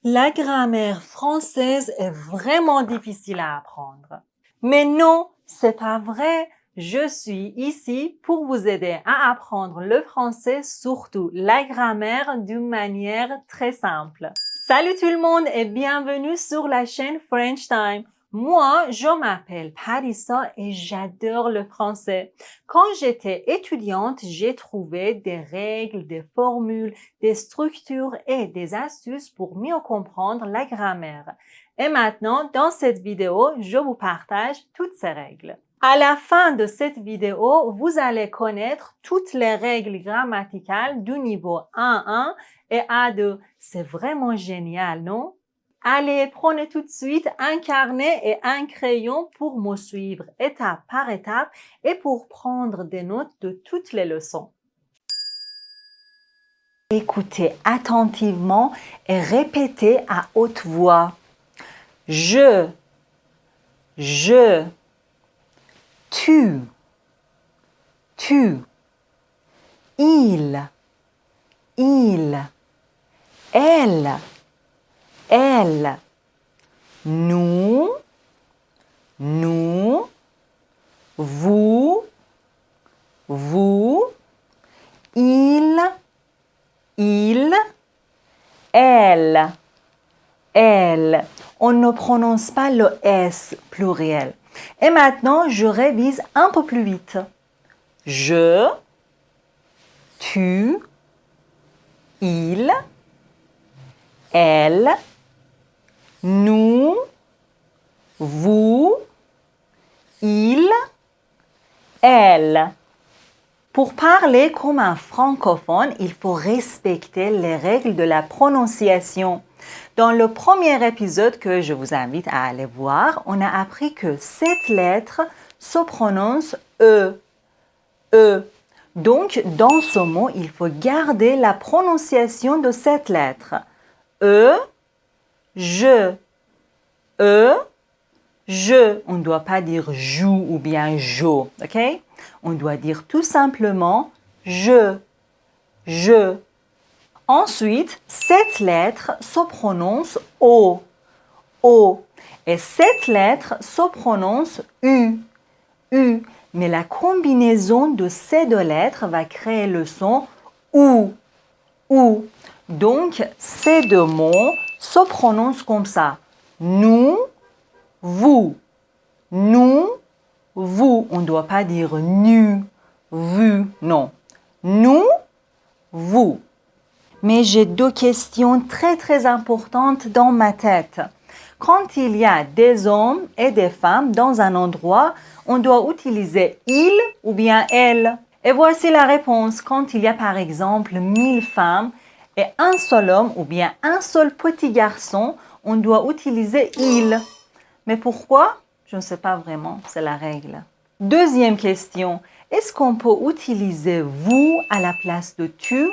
La grammaire française est vraiment difficile à apprendre. Mais non, c'est pas vrai. Je suis ici pour vous aider à apprendre le français, surtout la grammaire d'une manière très simple. Salut tout le monde et bienvenue sur la chaîne French Time. Moi, je m'appelle Parissa et j'adore le français. Quand j'étais étudiante, j'ai trouvé des règles, des formules, des structures et des astuces pour mieux comprendre la grammaire. Et maintenant, dans cette vidéo, je vous partage toutes ces règles. À la fin de cette vidéo, vous allez connaître toutes les règles grammaticales du niveau 1.1 et A2. C'est vraiment génial, non? Allez, prenez tout de suite un carnet et un crayon pour me suivre étape par étape et pour prendre des notes de toutes les leçons. Écoutez attentivement et répétez à haute voix. Je, tu, il, elle, nous, vous, il, elle. On ne prononce pas le S pluriel. Et maintenant, je révise un peu plus vite. Je, tu, il, elle, nous, vous, il, elle. Pour parler comme un francophone, il faut respecter les règles de la prononciation. Dans le premier épisode que je vous invite à aller voir, on a appris que cette lettre se prononce E. E. Donc, dans ce mot, il faut garder la prononciation de cette lettre. E, je. E, je. On ne doit pas dire joue ou bien jo, ok? On doit dire tout simplement je. Ensuite, cette lettre se prononce O. O. Et cette lettre se prononce U. U. Mais la combinaison de ces deux lettres va créer le son OU. OU. Donc, ces deux mots se prononcent comme ça. Nous, vous. Nous, vous. On ne doit pas dire nu, vu, non. Nous, vous. Mais j'ai deux questions très importantes dans ma tête. Quand il y a des hommes et des femmes dans un endroit, on doit utiliser il ou bien elle. Et voici la réponse. Quand il y a par exemple 1000 femmes et un seul homme ou bien un seul petit garçon, on doit utiliser il. Mais pourquoi? Je ne sais pas vraiment, c'est la règle. Deuxième question. Est-ce qu'on peut utiliser vous à la place de tu?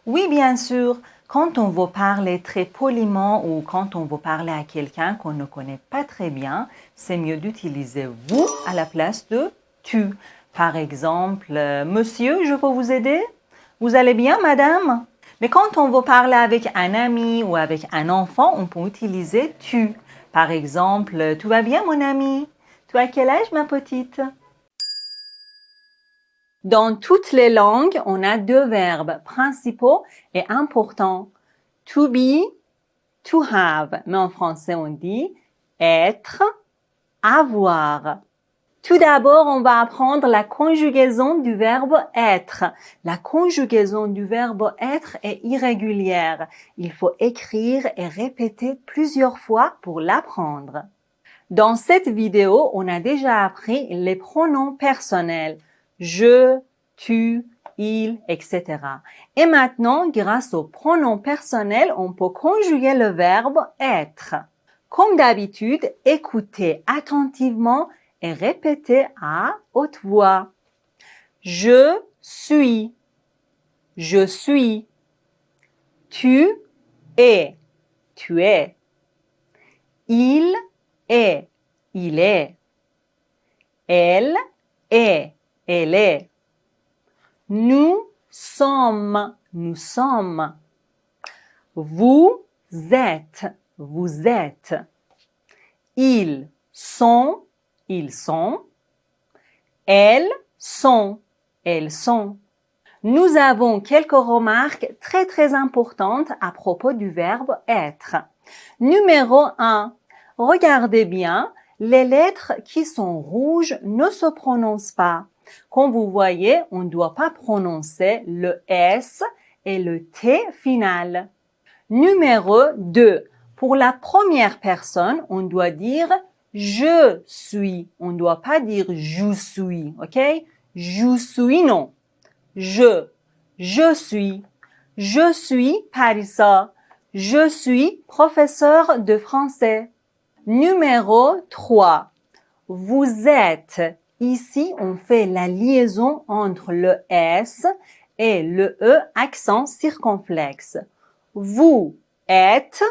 Oui, bien sûr. Quand on veut parler très poliment ou quand on veut parler à quelqu'un qu'on ne connaît pas très bien, c'est mieux d'utiliser vous à la place de tu. Par exemple, monsieur, je peux vous aider? Vous allez bien, madame? Mais quand on veut parler avec un ami ou avec un enfant, on peut utiliser tu. Par exemple, tout va bien, mon ami? Tu as quel âge, ma petite? Dans toutes les langues, on a deux verbes principaux et importants. To be, to have. Mais en français, on dit être, avoir. Tout d'abord, on va apprendre la conjugaison du verbe être. La conjugaison du verbe être est irrégulière. Il faut écrire et répéter plusieurs fois pour l'apprendre. Dans cette vidéo, on a déjà appris les pronoms personnels. Je, tu, il, etc. Et maintenant, grâce aux pronoms personnels, on peut conjuguer le verbe être. Comme d'habitude, écoutez attentivement et répétez à haute voix. Je suis. Je suis. Tu es. Tu es. Il est. Il est. Elle est. Elle est. Nous sommes. Nous sommes. Vous êtes, vous êtes. Ils sont, ils sont. Elles sont, elles sont. Nous avons quelques remarques très importantes à propos du verbe être. Numéro 1. Regardez bien, les lettres qui sont rouges ne se prononcent pas. Comme vous voyez, on ne doit pas prononcer le S et le T final. Numéro 2. Pour la première personne, on doit dire je suis. On ne doit pas dire je suis, ok? Je suis, non. Je suis Parissa. Je suis professeur de français. Numéro 3. Vous êtes. Ici, on fait la liaison entre le S et le E accent circonflexe. Vous êtes,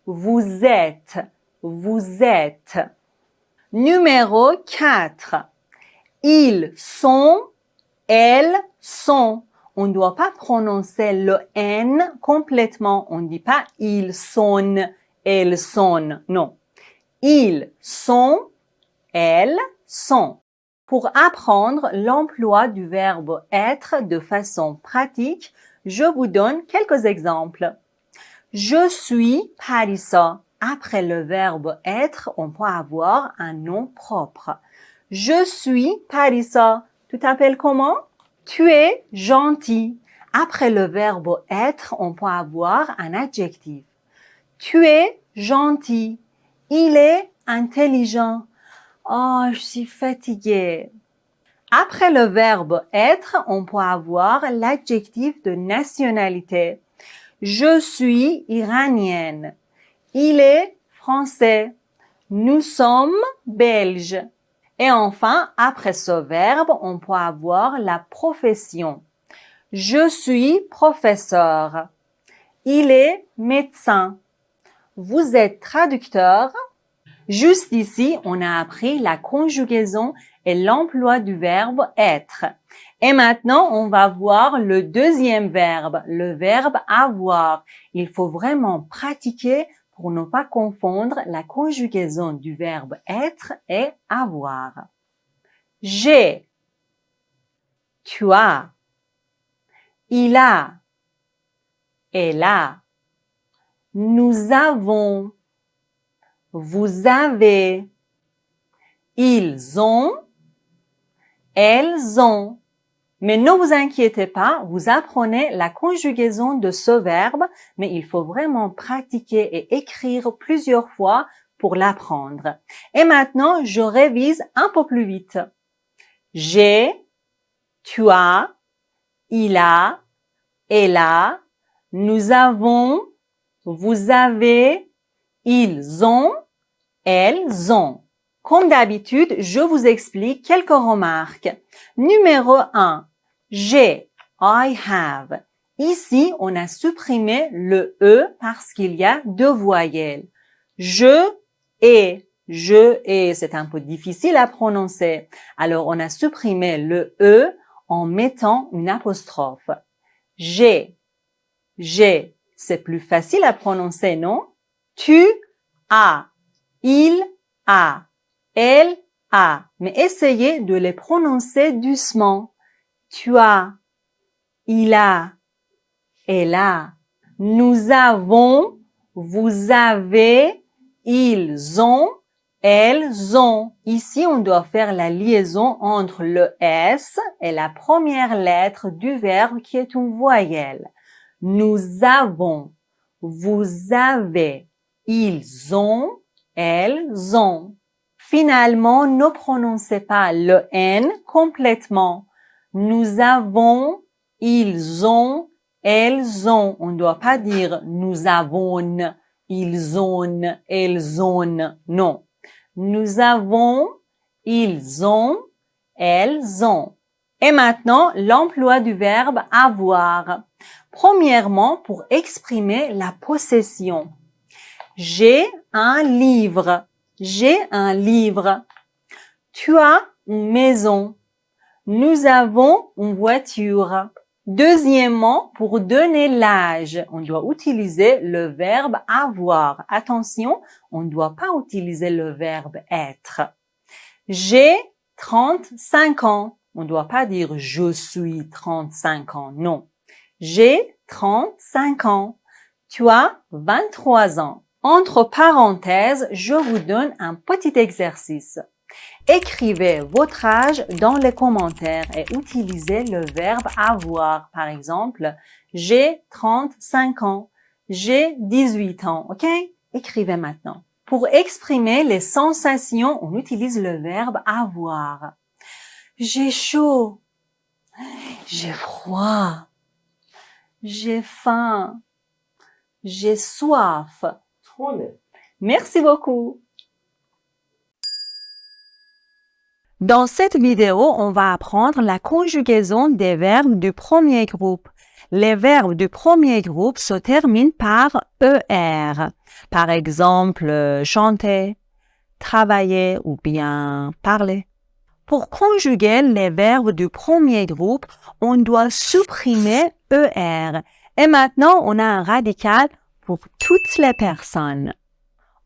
vous êtes, vous êtes. Numéro 4. Ils sont, elles sont. On ne doit pas prononcer le N complètement. On ne dit pas ils sont, elles sont. Non. Ils sont, elles sont. Pour apprendre l'emploi du verbe être de façon pratique, je vous donne quelques exemples. Je suis Parissa. Après le verbe être, on peut avoir un nom propre. Je suis Parissa. Tu t'appelles comment? Tu es gentil. Après le verbe être, on peut avoir un adjectif. Tu es gentil. Il est intelligent. Oh, je suis fatiguée. Après le verbe être, on peut avoir l'adjectif de nationalité. Je suis iranienne. Il est français. Nous sommes belges. Et enfin, après ce verbe, on peut avoir la profession. Je suis professeur. Il est médecin. Vous êtes traducteur. Juste ici, on a appris la conjugaison et l'emploi du verbe être. Et maintenant, on va voir le deuxième verbe, le verbe avoir. Il faut vraiment pratiquer pour ne pas confondre la conjugaison du verbe être et avoir. J'ai, tu as, il a, elle a, nous avons, vous avez, ils ont, elles ont. Mais ne vous inquiétez pas, vous apprenez la conjugaison de ce verbe, mais il faut vraiment pratiquer et écrire plusieurs fois pour l'apprendre. Et maintenant, je révise un peu plus vite. J'ai, tu as, il a, elle a, nous avons, vous avez, ils ont, elles ont. Comme d'habitude, je vous explique quelques remarques. Numéro 1. J'ai, I have. Ici, on a supprimé le E parce qu'il y a deux voyelles. Je ai, c'est un peu difficile à prononcer. Alors, on a supprimé le E en mettant une apostrophe. J'ai, c'est plus facile à prononcer, non? Tu as, il a, elle a. Mais essayez de les prononcer doucement. Tu as, il a, elle a. Nous avons, vous avez, ils ont, elles ont. Ici, on doit faire la liaison entre le S et la première lettre du verbe qui est une voyelle. Nous avons, vous avez, ils ont, elles ont. Finalement, ne prononcez pas le N complètement. Nous avons, ils ont, elles ont. On ne doit pas dire nous avons, ils ont, elles ont. Non. Nous avons, ils ont, elles ont. Et maintenant, l'emploi du verbe avoir. Premièrement, pour exprimer la possession. J'ai un livre. J'ai un livre. Tu as une maison. Nous avons une voiture. Deuxièmement, pour donner l'âge, on doit utiliser le verbe avoir. Attention, on ne doit pas utiliser le verbe être. J'ai 35 ans. On ne doit pas dire je suis 35 ans. Non. J'ai 35 ans. Tu as 23 ans. Entre parenthèses, je vous donne un petit exercice. Écrivez votre âge dans les commentaires et utilisez le verbe avoir. Par exemple, j'ai 35 ans. J'ai 18 ans. OK? Écrivez maintenant. Pour exprimer les sensations, on utilise le verbe avoir. J'ai chaud. J'ai froid. J'ai faim. J'ai soif. Merci beaucoup. Dans cette vidéo, on va apprendre la conjugaison des verbes du premier groupe. Les verbes du premier groupe se terminent par ER. Par exemple, chanter, travailler ou bien parler. Pour conjuguer les verbes du premier groupe, on doit supprimer ER. Et maintenant, on a un radical pour toutes les personnes.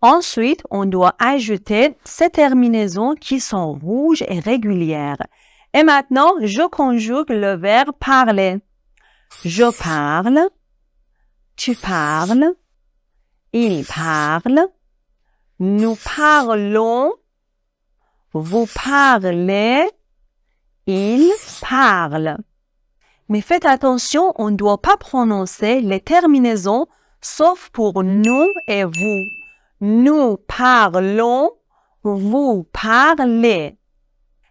Ensuite, on doit ajouter ces terminaisons qui sont rouges et régulières. Et maintenant, je conjugue le verbe parler. Je parle, tu parles, il parle, nous parlons, vous parlez, il parle. Mais faites attention, on ne doit pas prononcer les terminaisons sauf pour nous et vous. Nous parlons, vous parlez.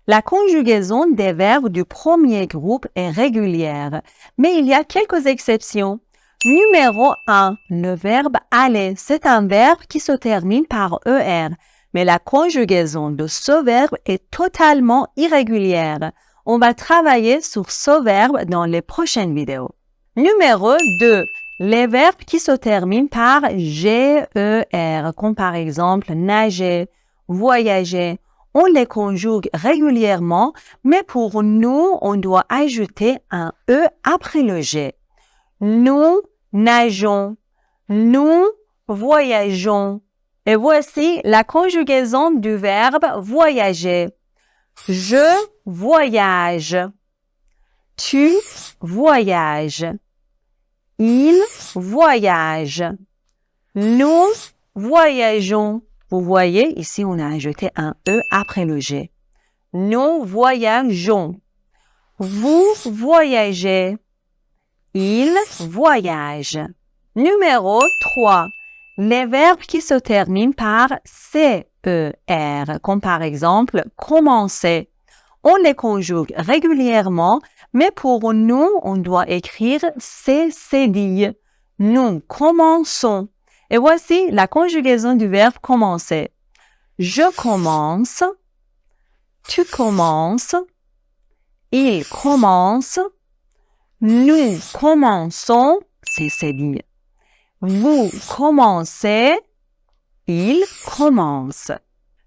La conjugaison des verbes du premier groupe est régulière, mais il y a quelques exceptions. Numéro 1, le verbe aller, c'est un verbe qui se termine par ER, mais la conjugaison de ce verbe est totalement irrégulière. On va travailler sur ce verbe dans les prochaines vidéos. Numéro 2, les verbes qui se terminent par GER, comme par exemple nager, voyager. On les conjugue régulièrement, mais pour nous, on doit ajouter un E après le G. Nous nageons, nous voyageons. Et voici la conjugaison du verbe voyager. Je voyage. Tu voyages. Il voyage. Nous voyageons. Vous voyez, ici, on a ajouté un E après le G. Nous voyageons. Vous voyagez. Il voyage. Numéro 3. Les verbes qui se terminent par CER, comme par exemple commencer. On les conjugue régulièrement, mais pour nous, on doit écrire cédille. Nous commençons. Et voici la conjugaison du verbe commencer. Je commence, tu commences, il commence, nous commençons, c'est cédille. Vous commencez, il commence.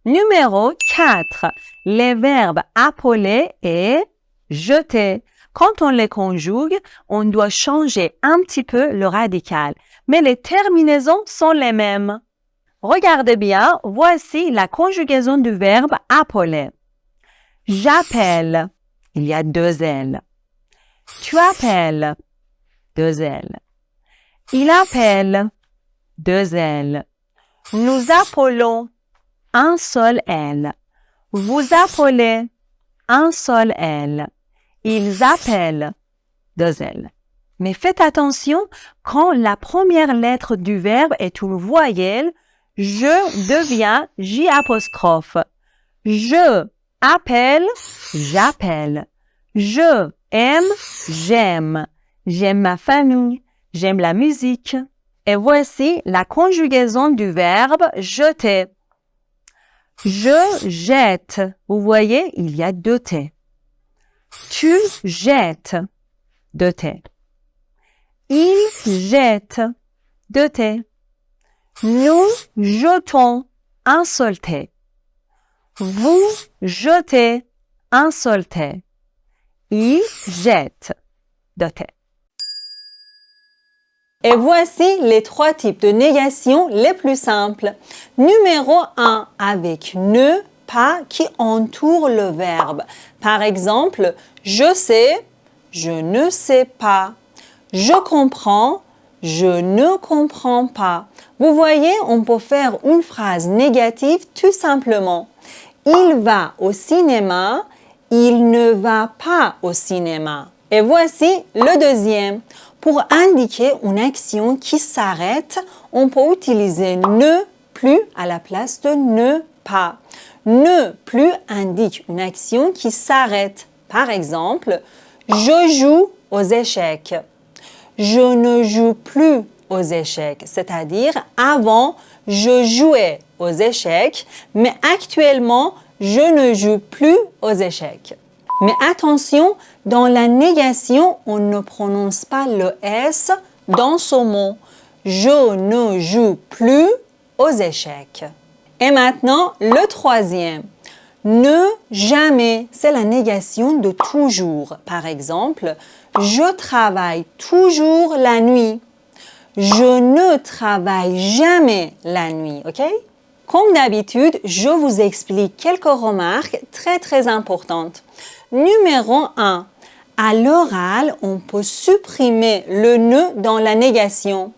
Numéro 4. Les verbes appeler et jeter. Quand on les conjugue, on doit changer un petit peu le radical, mais les terminaisons sont les mêmes. Regardez bien, voici la conjugaison du verbe appeler. J'appelle, il y a 2 L. Tu appelles, 2 L. Il appelle, 2 L. Nous appelons, un seul L. Vous appelez, un seul L. Ils appellent, 2 L. Mais faites attention, quand la première lettre du verbe est une voyelle, je devient J apostrophe. Je appelle, j'appelle. Je aime, j'aime. J'aime ma famille, j'aime la musique. Et voici la conjugaison du verbe jeter. Je jette. Vous voyez, il y a 2 T. Tu jettes, 2 T. Il jette, 2 T. Nous jetons, un seul T. Vous jetez, un seul T. Il jette. doté. Et voici les 3 types de négation les plus simples. Numéro 1, avec ne, pas qui entoure le verbe. Par exemple, je sais, je ne sais pas. Je comprends, je ne comprends pas. Vous voyez, on peut faire une phrase négative tout simplement. Il va au cinéma, il ne va pas au cinéma. Et voici le deuxième. Pour indiquer une action qui s'arrête, on peut utiliser ne plus à la place de ne pas. Ne plus indique une action qui s'arrête. Par exemple, je joue aux échecs. Je ne joue plus aux échecs, c'est-à-dire avant, je jouais aux échecs, mais actuellement, je ne joue plus aux échecs. Mais attention, dans la négation, on ne prononce pas le S dans ce mot. Je ne joue plus aux échecs. Et maintenant, le troisième. Ne jamais, c'est la négation de toujours. Par exemple, je travaille toujours la nuit. Je ne travaille jamais la nuit, ok? Comme d'habitude, je vous explique quelques remarques très importantes. Numéro 1. À l'oral, on peut supprimer le ne dans la négation.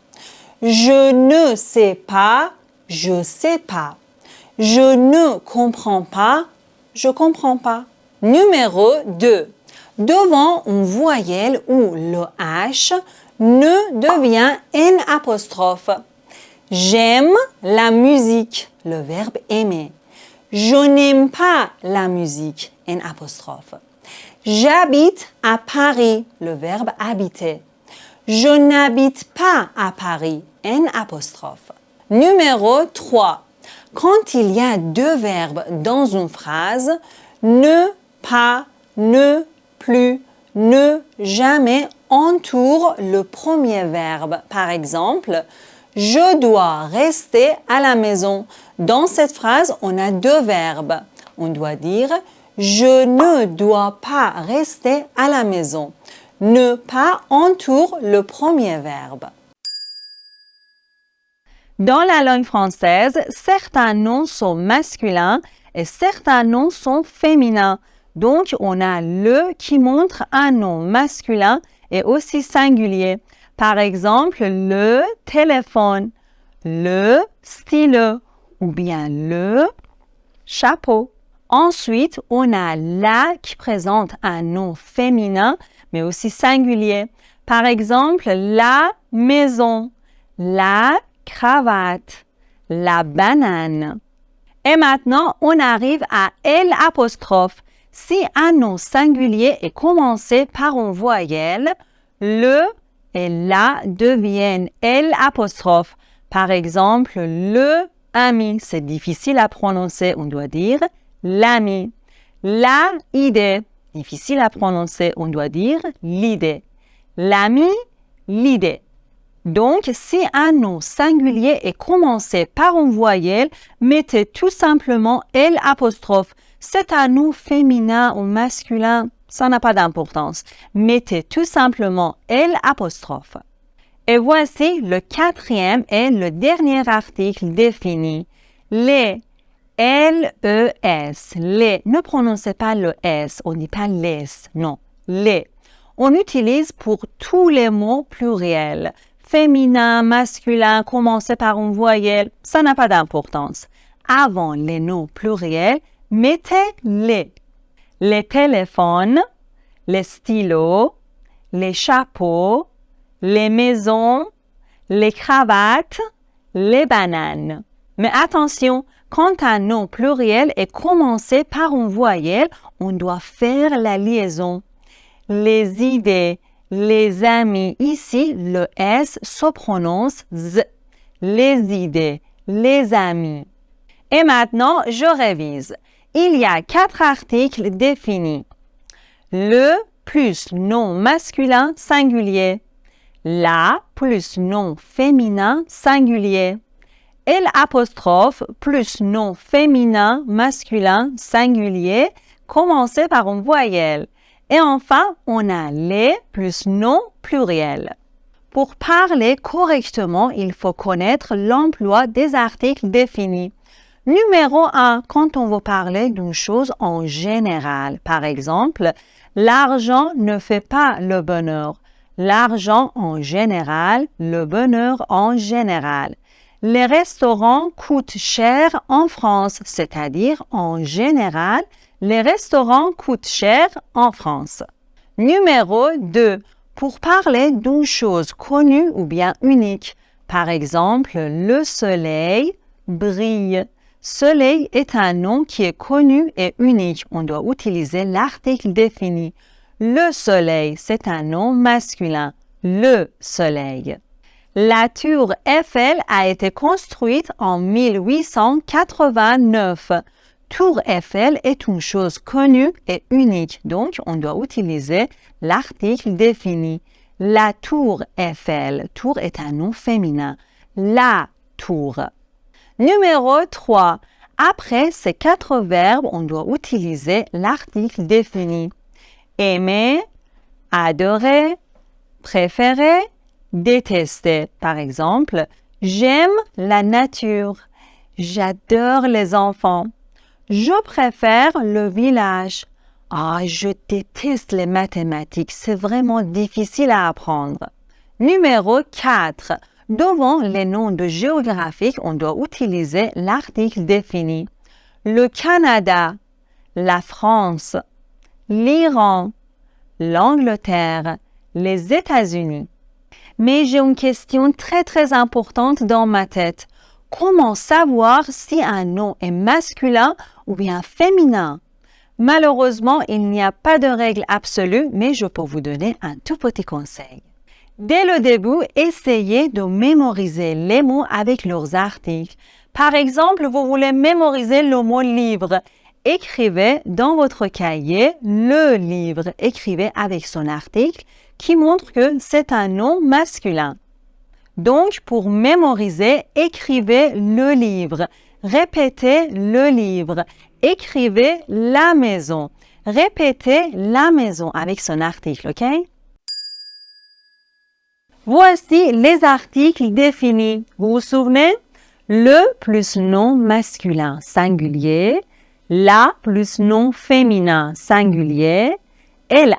Je ne sais pas, je sais pas. Je ne comprends pas, je comprends pas. Numéro 2. Devant une voyelle ou le H, ne devient N apostrophe. J'aime la musique, le verbe aimer. Je n'aime pas la musique, N apostrophe. J'habite à Paris, le verbe habiter. Je n'habite pas à Paris, N apostrophe. Numéro 3. Quand il y a 2 verbes dans une phrase, ne, pas, ne, plus, ne, jamais entoure le premier verbe. Par exemple, je dois rester à la maison. Dans cette phrase, on a 2 verbes. On doit dire je ne dois pas rester à la maison. Ne pas entoure le premier verbe. Dans la langue française, certains noms sont masculins et certains noms sont féminins. Donc, on a le qui montre un nom masculin et aussi singulier. Par exemple, le téléphone, le stylo ou bien le chapeau. Ensuite, on a la qui présente un nom féminin mais aussi singulier. Par exemple, la maison, la cravate, la banane. Et maintenant, on arrive à L apostrophe. Si un nom singulier est commencé par une voyelle, le et la deviennent L apostrophe. Par exemple, le ami, c'est difficile à prononcer, on doit dire l'ami. La idée, difficile à prononcer, on doit dire l'idée. L'ami, l'idée. Donc, si un nom singulier est commencé par une voyelle, mettez tout simplement L apostrophe. C'est un nom féminin ou masculin, ça n'a pas d'importance. Mettez tout simplement L apostrophe. Et voici le 4e et le dernier article défini. Les, L-E-S, les. Ne prononcez pas le S, on ne dit pas les, non, les. On utilise pour tous les mots pluriels. Féminin, masculin, commencé par une voyelle, ça n'a pas d'importance. Avant les noms pluriels, mettez les. Les téléphones, les stylos, les chapeaux, les maisons, les cravates, les bananes. Mais attention, quand un nom pluriel est commencé par une voyelle, on doit faire la liaison. Les idées, les amis, ici, le S se prononce Z. Les idées, les amis. Et maintenant, je révise. Il y a 4 articles définis. Le plus nom masculin singulier. La plus nom féminin singulier. L apostrophe plus nom féminin masculin singulier commencé par une voyelle. Et enfin, on a les plus non pluriel. Pour parler correctement, il faut connaître l'emploi des articles définis. Numéro 1, quand on veut parler d'une chose en général, par exemple, l'argent ne fait pas le bonheur. L'argent en général, le bonheur en général. Les restaurants coûtent cher en France, c'est-à-dire en général, les restaurants coûtent cher en France. Numéro 2, pour parler d'une chose connue ou bien unique. Par exemple, le soleil brille. Soleil est un nom qui est connu et unique. On doit utiliser l'article défini. Le soleil, c'est un nom masculin. Le soleil. La tour Eiffel a été construite en 1889. Tour Eiffel est une chose connue et unique, donc on doit utiliser l'article défini. La tour Eiffel. Tour est un nom féminin. La tour. Numéro 3. Après ces 4 verbes, on doit utiliser l'article défini. Aimer, adorer, préférer, détester. Par exemple, j'aime la nature. J'adore les enfants. Je préfère le village. Je déteste les mathématiques. C'est vraiment difficile à apprendre. Numéro 4. Devant les noms de géographiques, on doit utiliser l'article défini. Le Canada, la France, l'Iran, l'Angleterre, les États-Unis. Mais j'ai une question très importante dans ma tête. Comment savoir si un nom est masculin ou bien féminin? Malheureusement, il n'y a pas de règle absolue, mais je peux vous donner un tout petit conseil. Dès le début, essayez de mémoriser les mots avec leurs articles. Par exemple, vous voulez mémoriser le mot livre. Écrivez dans votre cahier le livre. Écrivez avec son article qui montre que c'est un nom masculin. Donc, pour mémoriser, écrivez le livre. Répétez le livre. Écrivez la maison. Répétez la maison avec son article, ok? Voici les articles définis. Vous vous souvenez? Le plus nom masculin singulier, la plus nom féminin singulier, L'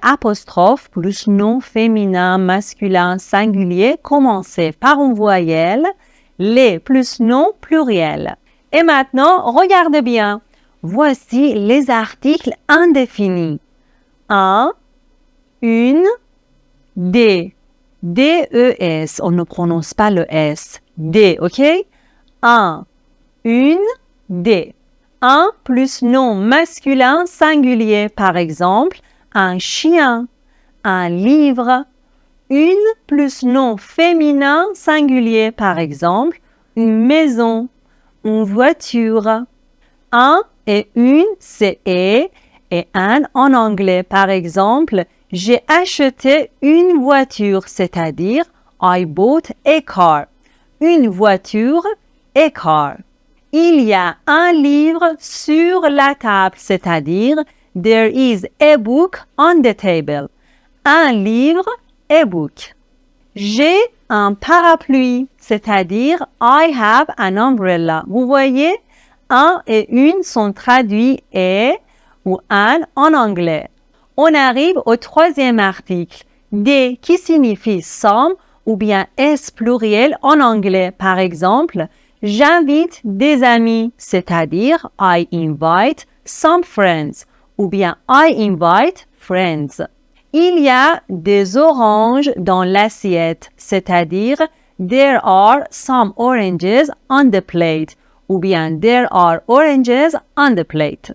plus nom féminin masculin singulier commencé par une voyelle, les plus nom pluriel. Et maintenant, regardez bien. Voici les articles indéfinis. Un, une, des. D-E-S, on ne prononce pas le S. D, ok? Un, une, des. Un plus nom masculin singulier, par exemple, un chien, un livre. Une plus nom féminin singulier, par exemple, une maison, une voiture. Un et une, c'est et un en anglais, par exemple, j'ai acheté une voiture, c'est-à-dire I bought a car. Une voiture, a car. Il y a un livre sur la table, c'est-à-dire there is a book on the table. Un livre, a book. J'ai un parapluie, c'est-à-dire I have an umbrella. Vous voyez, un et une sont traduits et ou un en anglais. On arrive au troisième article, des qui signifie some ou bien S pluriel en anglais. Par exemple, j'invite des amis, c'est-à-dire I invite some friends ou bien I invite friends. Il y a des oranges dans l'assiette, c'est-à-dire there are some oranges on the plate ou bien there are oranges on the plate.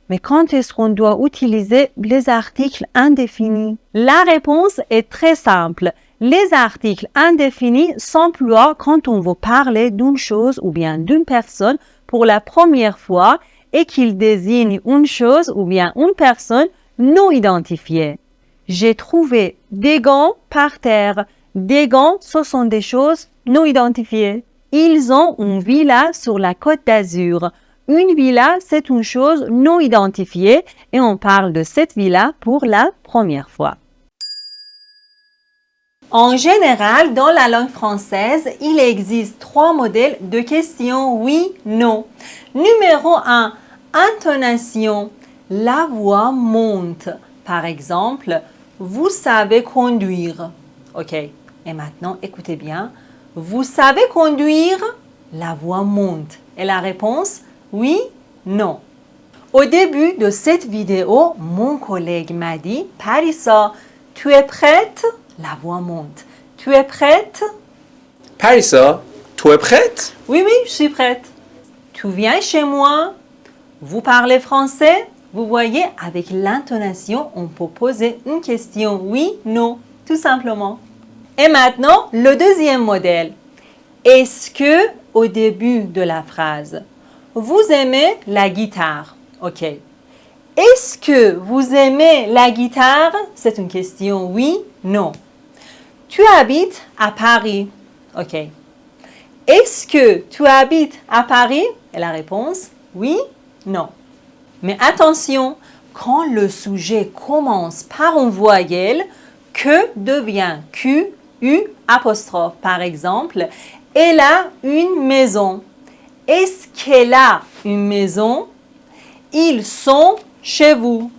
Mais quand est-ce qu'on doit utiliser les articles indéfinis? La réponse est très simple. Les articles indéfinis s'emploient quand on veut parler d'une chose ou bien d'une personne pour la première fois et qu'ils désignent une chose ou bien une personne non identifiée. J'ai trouvé des gants par terre. Des gants, ce sont des choses non identifiées. Ils ont une villa sur la Côte d'Azur. Une villa, c'est une chose non identifiée et on parle de cette villa pour la première fois. En général, dans la langue française, il existe 3 modèles de questions oui-non. Numéro 1, intonation. La voix monte. Par exemple, vous savez conduire. Ok, et maintenant, écoutez bien. Vous savez conduire? La voix monte. Et la réponse, oui, non. Au début de cette vidéo, mon collègue m'a dit, Parissa, tu es prête? La voix monte. Tu es prête? Parissa, tu es prête? Oui, oui, je suis prête. Tu viens chez moi? Vous parlez français? Vous voyez, avec l'intonation, on peut poser une question oui, non, tout simplement. Et maintenant, le deuxième modèle. Est-ce que, au début de la phrase, vous aimez la guitare? Ok. Est-ce que vous aimez la guitare? C'est une question oui, non. Tu habites à Paris? Ok. Est-ce que tu habites à Paris? Et la réponse, oui, non. Mais attention, quand le sujet commence par une voyelle, que devient Q, U, apostrophe? Par exemple, elle a une maison. Est-ce qu'elle a une maison? Ils sont chez vous.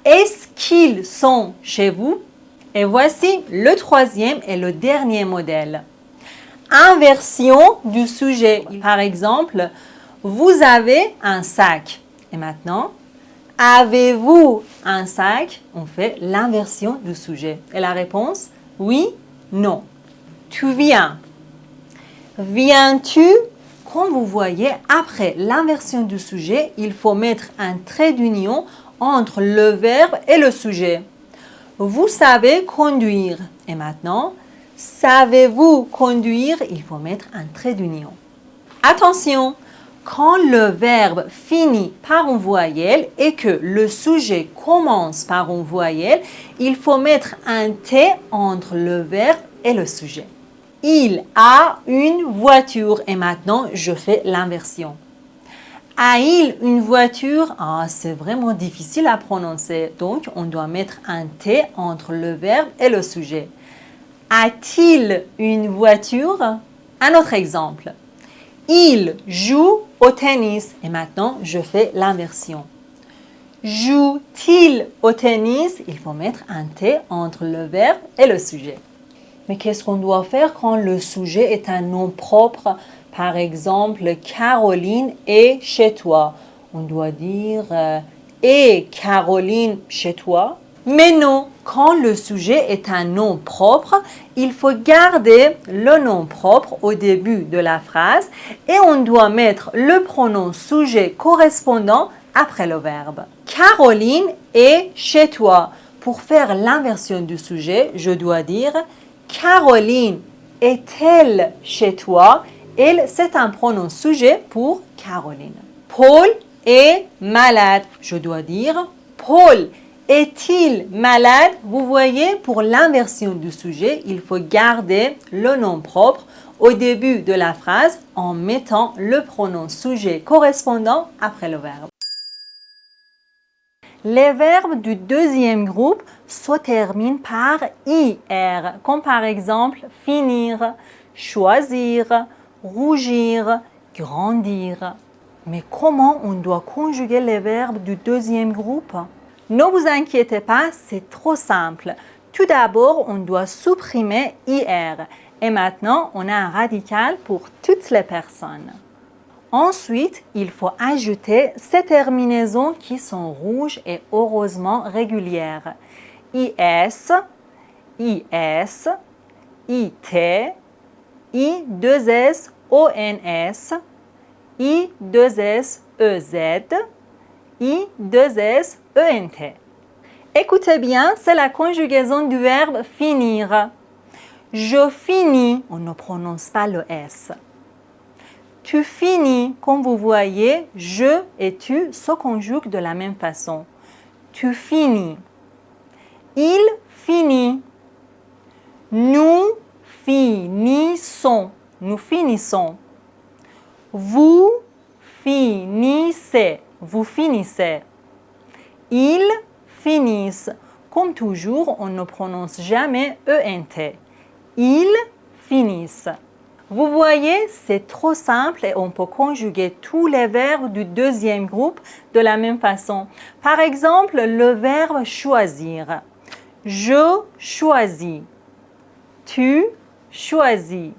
Est-ce qu'ils sont chez vous? Et voici le troisième et le dernier modèle. Inversion du sujet. Par exemple, vous avez un sac. Et maintenant, avez-vous un sac? On fait l'inversion du sujet. Et la réponse, oui, non. Tu viens. Viens-tu? Comme vous voyez, après l'inversion du sujet, il faut mettre un trait d'union entre le verbe et le sujet. Vous savez conduire. Et maintenant, savez-vous conduire? Il faut mettre un trait d'union. Attention, quand le verbe finit par une voyelle et que le sujet commence par une voyelle, il faut mettre un T entre le verbe et le sujet. Il a une voiture. Et maintenant, je fais l'inversion. A-il une voiture? C'est vraiment difficile à prononcer. Donc, on doit mettre un T entre le verbe et le sujet. A-t-il une voiture? Un autre exemple. Il joue au tennis. Et maintenant, je fais l'inversion. Joue-t-il au tennis? Il faut mettre un T entre le verbe et le sujet. Mais qu'est-ce qu'on doit faire quand le sujet est un nom propre? Par exemple, Caroline est chez toi. On doit dire est Caroline chez toi? Mais non, quand le sujet est un nom propre, il faut garder le nom propre au début de la phrase et on doit mettre le pronom sujet correspondant après le verbe. Caroline est chez toi. Pour faire l'inversion du sujet, je dois dire Caroline est-elle chez toi? Elle, c'est un pronom sujet pour Caroline. Paul est malade. Je dois dire Paul est-il malade? Vous voyez, pour l'inversion du sujet, il faut garder le nom propre au début de la phrase en mettant le pronom sujet correspondant après le verbe. Les verbes du deuxième groupe se terminent par IR, comme par exemple finir, choisir, rougir, grandir. Mais comment on doit conjuguer les verbes du deuxième groupe? Ne vous inquiétez pas, c'est trop simple. Tout d'abord, on doit supprimer IR. Et maintenant, on a un radical pour toutes les personnes. Ensuite, il faut ajouter ces terminaisons qui sont rouges et heureusement régulières. IS, IS, IT, I2S, ONS, I2S, EZ, I2S, ENT. Écoutez bien, c'est la conjugaison du verbe finir. Je finis, on ne prononce pas le S. Tu finis, comme vous voyez, je et tu se conjuguent de la même façon. Tu finis. Il finit. Nous finissons. Nous finissons. Vous finissez. finissez. Vous finissez. Ils finissent. Comme toujours, on ne prononce jamais ENT. Ils finissent. Vous voyez, c'est trop simple et on peut conjuguer tous les verbes du deuxième groupe de la même façon. Par exemple, le verbe choisir. Je choisis. Tu choisis.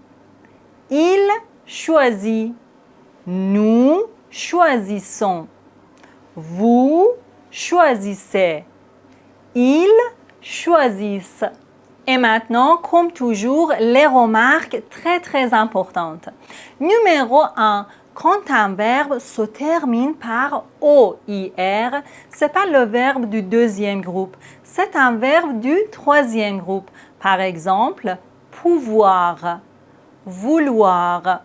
Il choisit. Nous choisissons. Vous choisissez. Ils choisissent. Et maintenant, comme toujours, les remarques très importantes. Numéro 1. Quand un verbe se termine par OIR, ce n'est pas le verbe du deuxième groupe, c'est un verbe du troisième groupe. Par exemple, pouvoir, vouloir.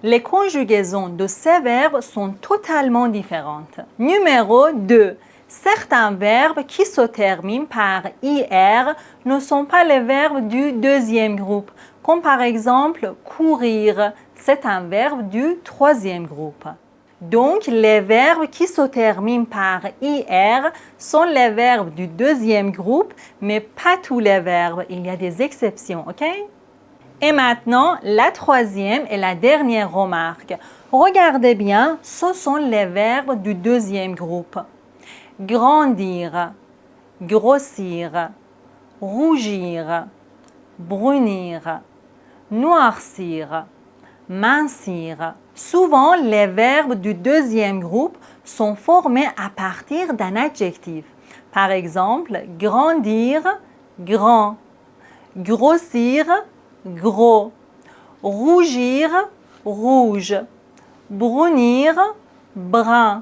Les conjugaisons de ces verbes sont totalement différentes. Numéro 2. Certains verbes qui se terminent par IR ne sont pas les verbes du deuxième groupe, comme par exemple courir, c'est un verbe du troisième groupe. Donc, les verbes qui se terminent par IR sont les verbes du deuxième groupe, mais pas tous les verbes, il y a des exceptions, ok? Et maintenant, la troisième et la dernière remarque. Regardez bien, ce sont les verbes du deuxième groupe. Grandir, grossir, rougir, brunir, noircir, mincir. Souvent, les verbes du deuxième groupe sont formés à partir d'un adjectif. Par exemple, grandir, grand, grossir, gros, rougir, rouge, brunir, brun,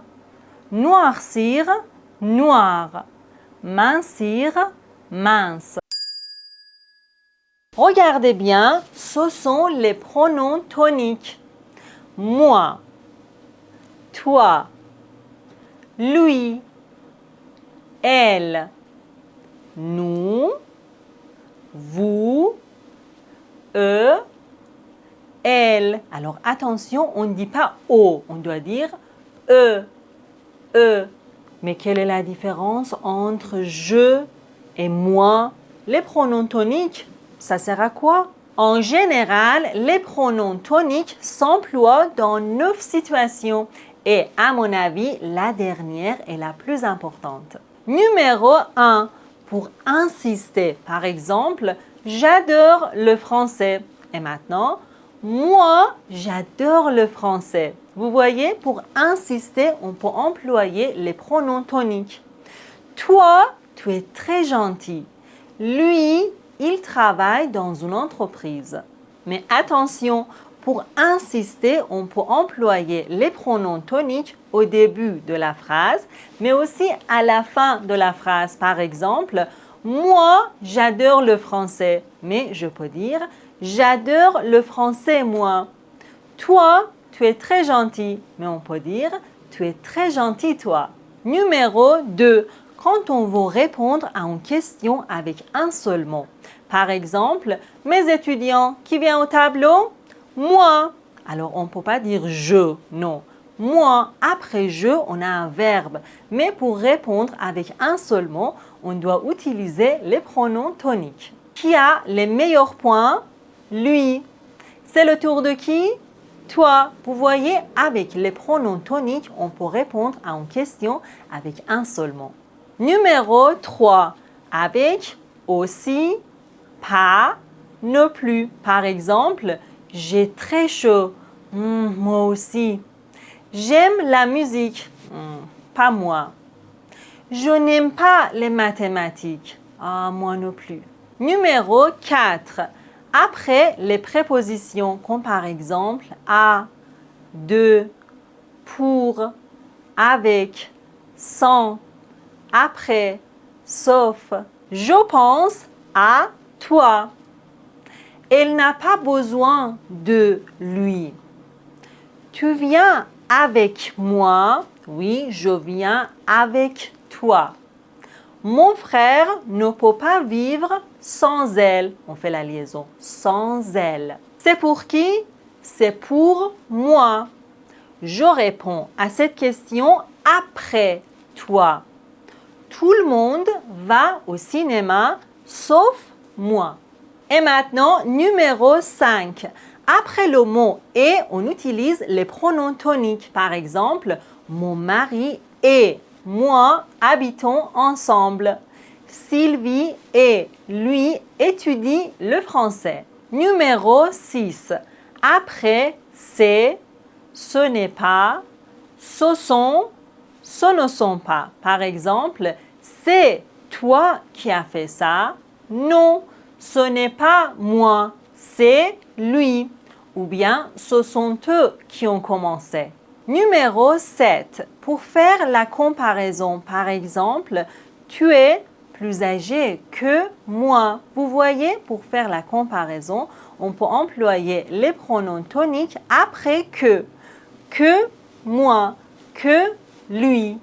noircir, noir, mincir, mince. Regardez bien, ce sont les pronoms toniques. Moi, toi, lui, elle, nous, vous, eux, elle. Alors attention, on ne dit pas O, on doit dire E, E. Mais quelle est la différence entre je et moi? Les pronoms toniques, ça sert à quoi? En général, les pronoms toniques s'emploient dans 9 situations et à mon avis, la dernière est la plus importante. Numéro 1, pour insister. Par exemple, j'adore le français. Et maintenant, moi, j'adore le français. Vous voyez, pour insister, on peut employer les pronoms toniques. Toi, tu es très gentil. Lui, il travaille dans une entreprise. Mais attention, pour insister, on peut employer les pronoms toniques au début de la phrase, mais aussi à la fin de la phrase. Par exemple, moi, j'adore le français. Mais je peux dire, j'adore le français, moi. Toi, tu es très gentil. Mais on peut dire, tu es très gentil, toi. Numéro 2. Quand on veut répondre à une question avec un seul mot. Par exemple, mes étudiants, qui vient au tableau? Moi. Alors, on ne peut pas dire je, non. Moi, après je, on a un verbe. Mais pour répondre avec un seul mot, on doit utiliser les pronoms toniques. Qui a les meilleurs points? Lui. C'est le tour de qui? Toi. Vous voyez, avec les pronoms toniques, on peut répondre à une question avec un seul mot. Numéro 3. Avec, aussi, pas, ne plus. Par exemple, j'ai très chaud. Moi aussi. J'aime la musique. Pas moi. Je n'aime pas les mathématiques. Moi non plus. Numéro 4. Après les prépositions comme par exemple à, de, pour, avec, sans, après, sauf. Je pense à toi. Elle n'a pas besoin de lui. Tu viens avec moi. Oui, je viens avec toi. Mon frère ne peut pas vivre sans elle. On fait la liaison. Sans elle. C'est pour qui? C'est pour moi. Je réponds à cette question après toi. Tout le monde va au cinéma, sauf moi. Et maintenant, numéro 5. Après le mot « et », on utilise les pronoms toniques. Par exemple, mon mari et moi habitons ensemble. Sylvie et lui étudient le français. Numéro 6. Après, c'est, ce n'est pas, ce sont, ce ne sont pas. Par exemple, c'est toi qui as fait ça. Non, ce n'est pas moi, c'est lui. Ou bien, ce sont eux qui ont commencé. Numéro 7. Pour faire la comparaison, par exemple, tu es plus âgé que moi. Vous voyez, pour faire la comparaison, on peut employer les pronoms toniques après que moi, que lui.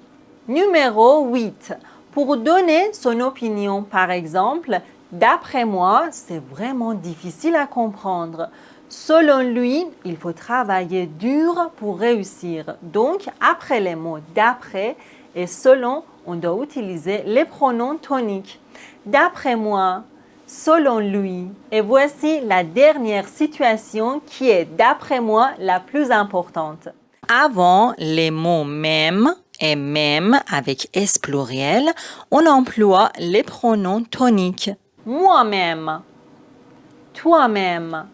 Numéro 8. Pour donner son opinion, par exemple, d'après moi, c'est vraiment difficile à comprendre. Selon lui, il faut travailler dur pour réussir. Donc, après les mots d'après et selon, on doit utiliser les pronoms toniques. D'après moi, selon lui. Et voici la dernière situation qui est, d'après moi, la plus importante. Avant les mots même et même avec S pluriel, on emploie les pronoms toniques. Moi-même, toi-même,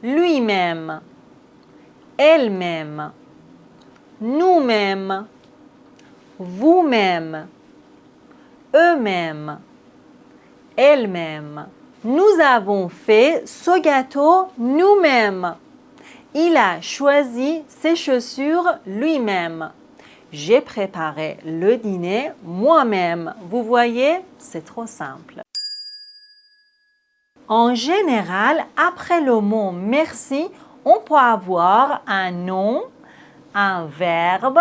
lui-même, elle-même, nous-mêmes, vous-même, eux-mêmes, elle-même. Nous avons fait ce gâteau nous-mêmes. Il a choisi ses chaussures lui-même. J'ai préparé le dîner moi-même. Vous voyez, c'est trop simple. En général, après le mot merci, on peut avoir un nom, un verbe,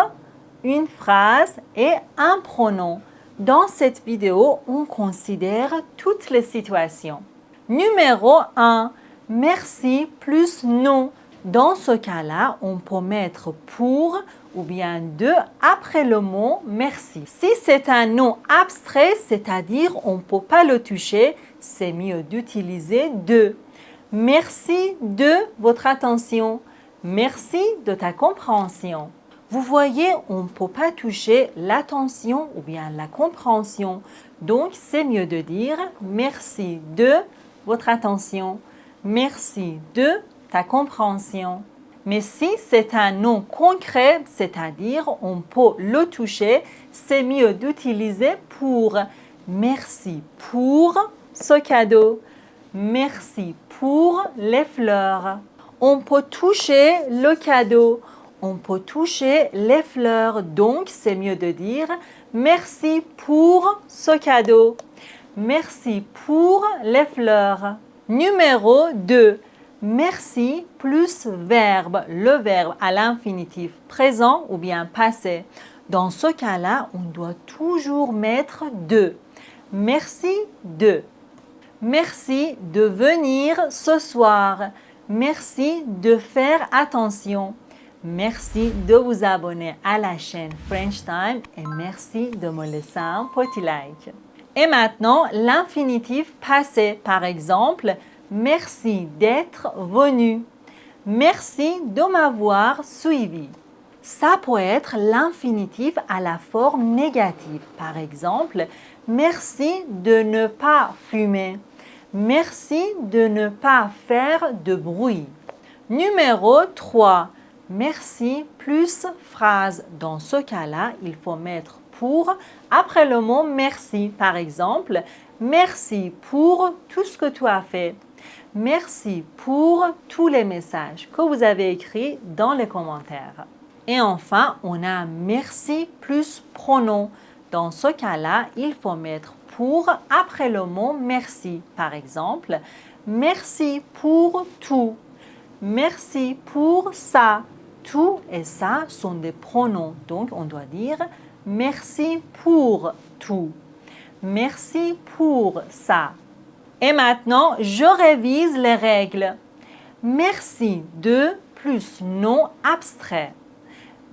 une phrase et un pronom. Dans cette vidéo, on considère toutes les situations. Numéro 1, merci plus non. Dans ce cas-là, on peut mettre pour ou bien de après le mot merci. Si c'est un nom abstrait, c'est-à-dire on ne peut pas le toucher, c'est mieux d'utiliser de. Merci de votre attention. Merci de ta compréhension. Vous voyez, on ne peut pas toucher l'attention ou bien la compréhension. Donc, c'est mieux de dire merci de votre attention. Merci de ta compréhension. Mais si c'est un nom concret, c'est-à-dire on peut le toucher, c'est mieux d'utiliser pour. Merci pour ce cadeau. Merci pour les fleurs. On peut toucher le cadeau. On peut toucher les fleurs. Donc, c'est mieux de dire merci pour ce cadeau. Merci pour les fleurs. Numéro 2. Merci plus verbe. Le verbe à l'infinitif présent ou bien passé. Dans ce cas-là, on doit toujours mettre de. Merci de. Merci de venir ce soir. Merci de faire attention. Merci de vous abonner à la chaîne French Time et merci de me laisser un petit like. Et maintenant, l'infinitif passé. Par exemple, merci d'être venu. Merci de m'avoir suivi. Ça peut être l'infinitif à la forme négative. Par exemple, merci de ne pas fumer. Merci de ne pas faire de bruit. Numéro 3. Merci plus phrase. Dans ce cas-là, il faut mettre pour après le mot merci. Par exemple, merci pour tout ce que tu as fait. Merci pour tous les messages que vous avez écrits dans les commentaires. Et enfin, on a merci plus pronom. Dans ce cas-là, il faut mettre pour après le mot merci. Par exemple, merci pour tout. Merci pour ça. Tout et ça sont des pronoms. Donc, on doit dire merci pour tout. Merci pour ça. Et maintenant, je révise les règles. Merci de plus nom abstrait.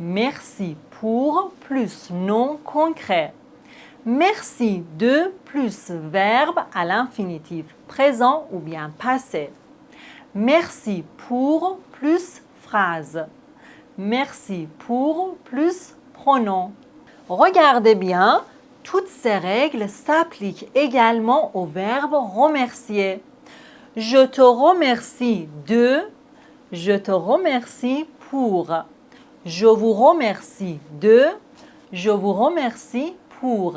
Merci pour plus nom concret. Merci de plus verbe à l'infinitif, présent ou bien passé. Merci pour plus phrase. Merci pour plus pronom. Regardez bien, toutes ces règles s'appliquent également au verbe remercier. Je te remercie de, je te remercie pour. Je vous remercie de, je vous remercie pour.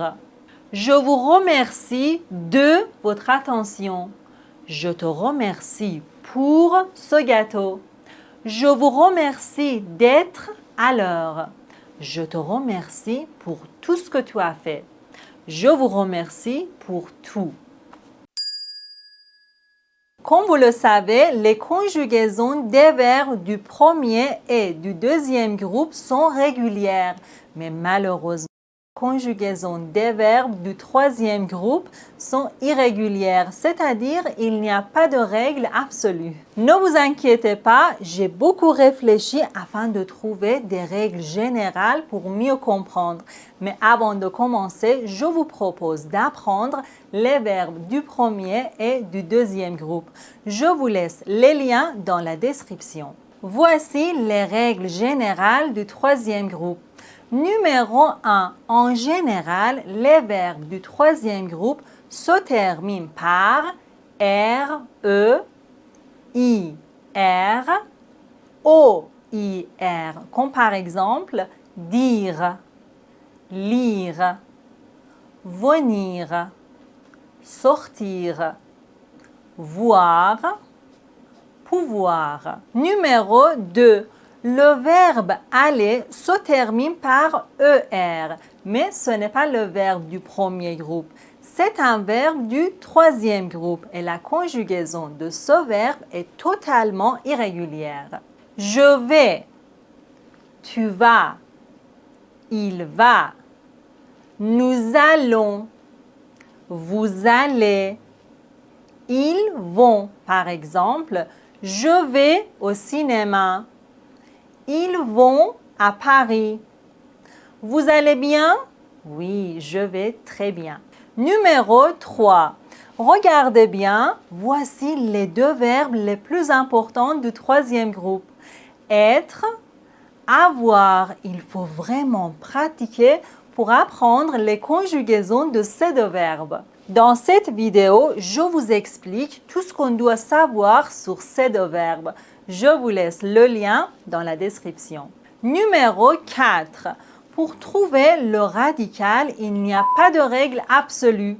Je vous remercie de votre attention. Je te remercie pour ce gâteau. Je vous remercie d'être à l'heure. Je te remercie pour tout ce que tu as fait. Je vous remercie pour tout. Comme vous le savez, les conjugaisons des verbes du premier et du deuxième groupe sont régulières, mais malheureusement, les conjugaisons des verbes du troisième groupe sont irrégulières, c'est-à-dire il n'y a pas de règle absolue. Ne vous inquiétez pas, j'ai beaucoup réfléchi afin de trouver des règles générales pour mieux comprendre. Mais avant de commencer, je vous propose d'apprendre les verbes du premier et du deuxième groupe. Je vous laisse les liens dans la description. Voici les règles générales du troisième groupe. Numéro 1. En général, les verbes du troisième groupe se terminent par R, E, I, R, O, I, R. Comme par exemple, dire, lire, venir, sortir, voir, pouvoir. Numéro 2. Le verbe aller se termine par ER, mais ce n'est pas le verbe du premier groupe. C'est un verbe du troisième groupe et la conjugaison de ce verbe est totalement irrégulière. Je vais, tu vas, il va, nous allons, vous allez, ils vont. Par exemple, je vais au cinéma. Ils vont à Paris. Vous allez bien? Oui, je vais très bien. Numéro 3. Regardez bien, voici les deux verbes les plus importants du troisième groupe. Être, avoir. Il faut vraiment pratiquer pour apprendre les conjugaisons de ces deux verbes. Dans cette vidéo, je vous explique tout ce qu'on doit savoir sur ces deux verbes. Je vous laisse le lien dans la description. Numéro 4. Pour trouver le radical, il n'y a pas de règle absolue.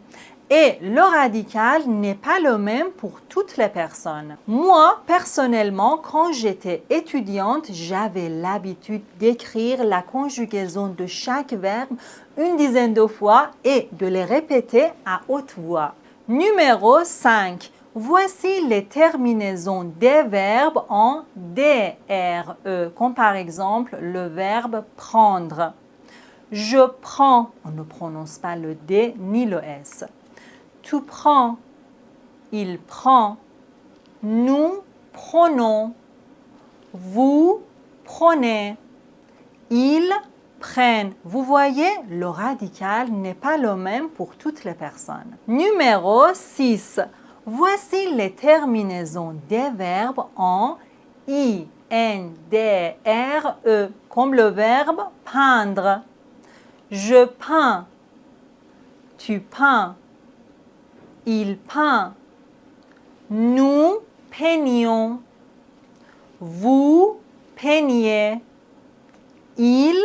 Et le radical n'est pas le même pour toutes les personnes. Moi, personnellement, quand j'étais étudiante, j'avais l'habitude d'écrire la conjugaison de chaque verbe une dizaine de fois et de les répéter à haute voix. Numéro 5. Voici les terminaisons des verbes en DRE, comme par exemple le verbe prendre. Je prends, on ne prononce pas le D ni le S. Tu prends, il prend, nous prenons, vous prenez, ils prennent. Vous voyez, le radical n'est pas le même pour toutes les personnes. Numéro 6. Voici les terminaisons des verbes en I, N, D, R, E, comme le verbe peindre. Je peins, tu peins, il peint, nous peignons, vous peignez, il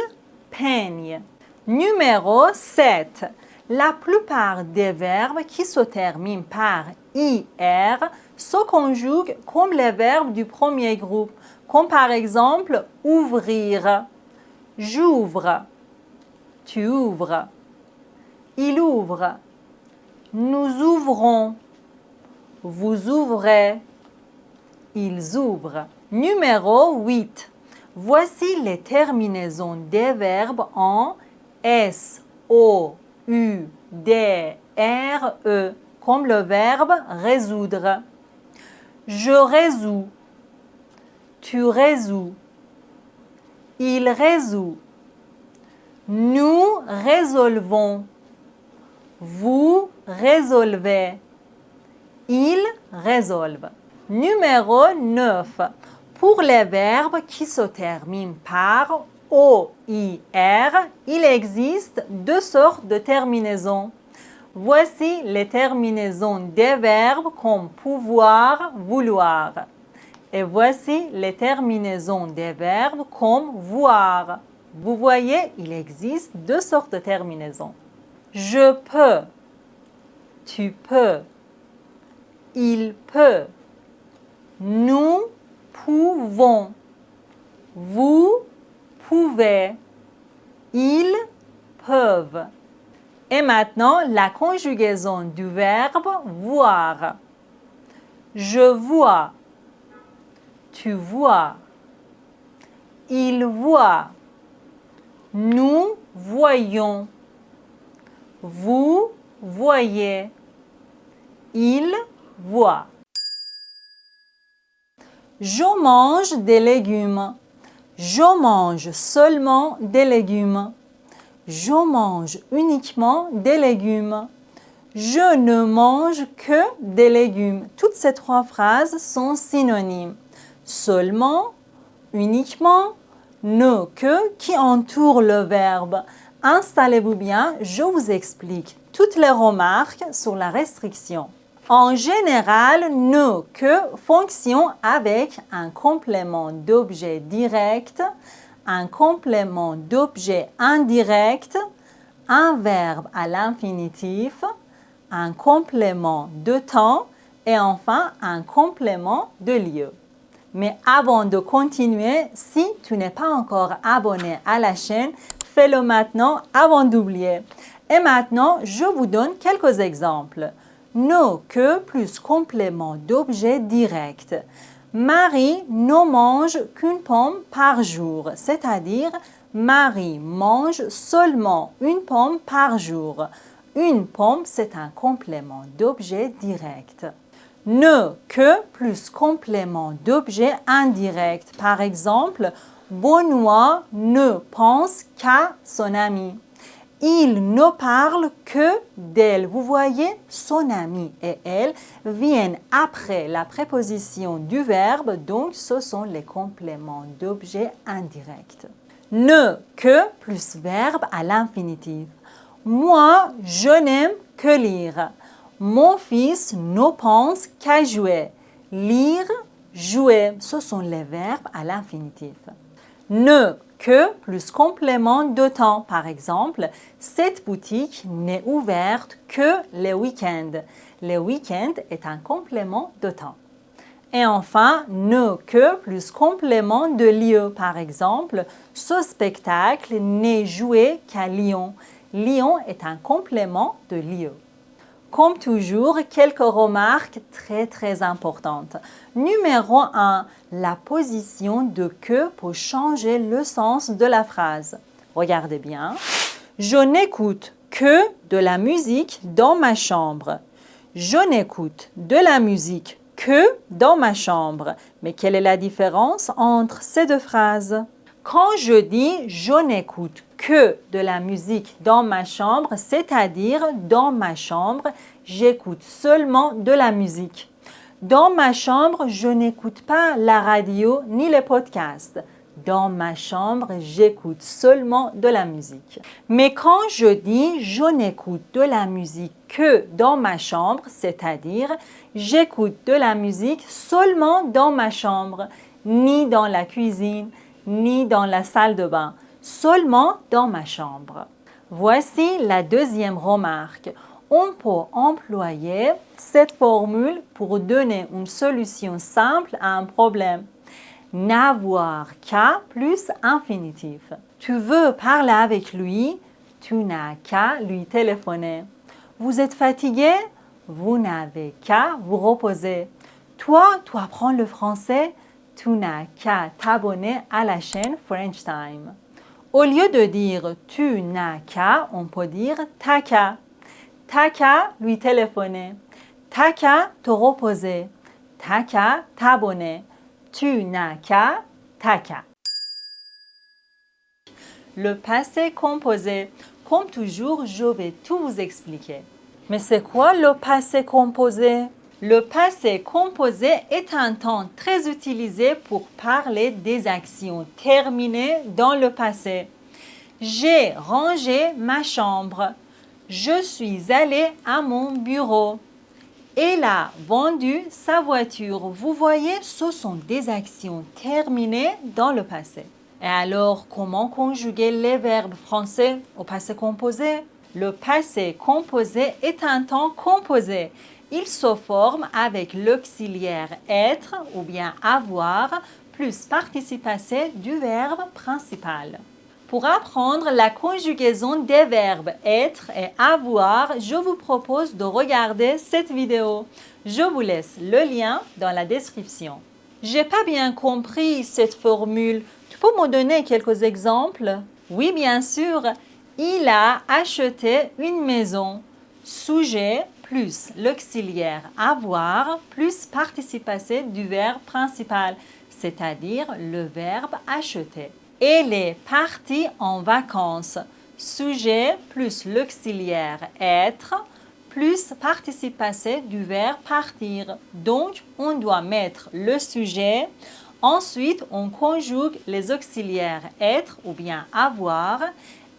peigne. Numéro 7. La plupart des verbes qui se terminent par IR se conjuguent comme les verbes du premier groupe, comme par exemple ouvrir, j'ouvre, tu ouvres, il ouvre, nous ouvrons, vous ouvrez, ils ouvrent. Numéro 8. Voici les terminaisons des verbes en S, O, U, D, R, E, comme le verbe résoudre. Je résous, tu résous, Il résout. Nous résolvons. Vous résolvez. Ils résolvent. Numéro 9. Pour les verbes qui se terminent par OIR, il existe deux sortes de terminaisons. Voici les terminaisons des verbes comme pouvoir, vouloir. Et voici les terminaisons des verbes comme voir. Vous voyez, il existe deux sortes de terminaisons. Je peux. Tu peux. Il peut. Nous pouvons. Vous pouvez. Ils peuvent. Et maintenant, la conjugaison du verbe voir. Je vois. Tu vois. Il voit. Nous voyons. Vous voyez. Il voit. Je mange des légumes. Je mange seulement des légumes. Je mange uniquement des légumes. Je ne mange que des légumes. Toutes ces trois phrases sont synonymes. Seulement, uniquement, ne, que qui entoure le verbe. Installez-vous bien, je vous explique toutes les remarques sur la restriction. En général, ne, que fonctionne avec un complément d'objet direct, un complément d'objet indirect, un verbe à l'infinitif, un complément de temps et enfin un complément de lieu. Mais avant de continuer, si tu n'es pas encore abonné à la chaîne, fais-le maintenant avant d'oublier. Et maintenant, je vous donne quelques exemples. Ne, que plus complément d'objet direct. Marie ne mange qu'une pomme par jour, c'est-à-dire Marie mange seulement une pomme par jour. Une pomme, c'est un complément d'objet direct. Ne, que plus complément d'objet indirect. Par exemple, Benoît ne pense qu'à son ami. Il ne parle que d'elle. Vous voyez, son ami et elle viennent après la préposition du verbe, donc ce sont les compléments d'objet indirect. Ne, que plus verbe à l'infinitif. Moi, je n'aime que lire. Mon fils ne pense qu'à jouer. Lire, jouer, ce sont les verbes à l'infinitif. Ne, que plus complément de temps. Par exemple, cette boutique n'est ouverte que les week-ends. Les week-ends est un complément de temps. Et enfin, ne, que plus complément de lieu. Par exemple, ce spectacle n'est joué qu'à Lyon. Lyon est un complément de lieu. Comme toujours, quelques remarques très importantes. Numéro 1, la position de que pour changer le sens de la phrase. Regardez bien. Je n'écoute que de la musique dans ma chambre. Je n'écoute de la musique que dans ma chambre. Mais quelle est la différence entre ces deux phrases? Quand je dis je n'écoute que de la musique dans ma chambre, c'est-à-dire dans ma chambre, j'écoute seulement de la musique. Dans ma chambre, je n'écoute pas la radio ni les podcasts. Dans ma chambre, j'écoute seulement de la musique. Mais quand je dis je n'écoute de la musique que dans ma chambre, c'est-à-dire j'écoute de la musique seulement dans ma chambre, ni dans la cuisine, ni dans la salle de bain, seulement dans ma chambre. Voici la deuxième remarque. On peut employer cette formule pour donner une solution simple à un problème. N'avoir qu'à plus infinitif. Tu veux parler avec lui, tu n'as qu'à lui téléphoner. Vous êtes fatigué, vous n'avez qu'à vous reposer. Toi, tu apprends le français, tu n'as qu'à t'abonner à la chaîne French Time. Au lieu de dire tu n'as qu'à, on peut dire t'as qu'à. T'as qu'à lui téléphoner. T'as qu'à te reposer. T'as qu'à t'abonner. Tu n'as qu'à, t'as qu'à. le passé composé. Comme toujours, je vais tout vous expliquer. Mais c'est quoi le passé composé? Le passé composé est un temps très utilisé pour parler des actions terminées dans le passé. J'ai rangé ma chambre. Je suis allé à mon bureau. Elle a vendu sa voiture. Vous voyez, ce sont des actions terminées dans le passé. Et alors, comment conjuguer les verbes français au passé composé? Le passé composé est un temps composé. Il se forme avec l'auxiliaire être ou bien avoir plus participe passé du verbe principal. Pour apprendre la conjugaison des verbes être et avoir, je vous propose de regarder cette vidéo. Je vous laisse le lien dans la description. J'ai pas bien compris cette formule. Tu peux me donner quelques exemples? Oui, bien sûr. Il a acheté une maison. Sujet plus l'auxiliaire avoir plus participe passé du verbe principal, c'est-à-dire le verbe acheter. Elle est partie en vacances. Sujet plus l'auxiliaire être plus participe passé du verbe partir. Donc, on doit mettre le sujet. Ensuite, on conjugue les auxiliaires être ou bien avoir.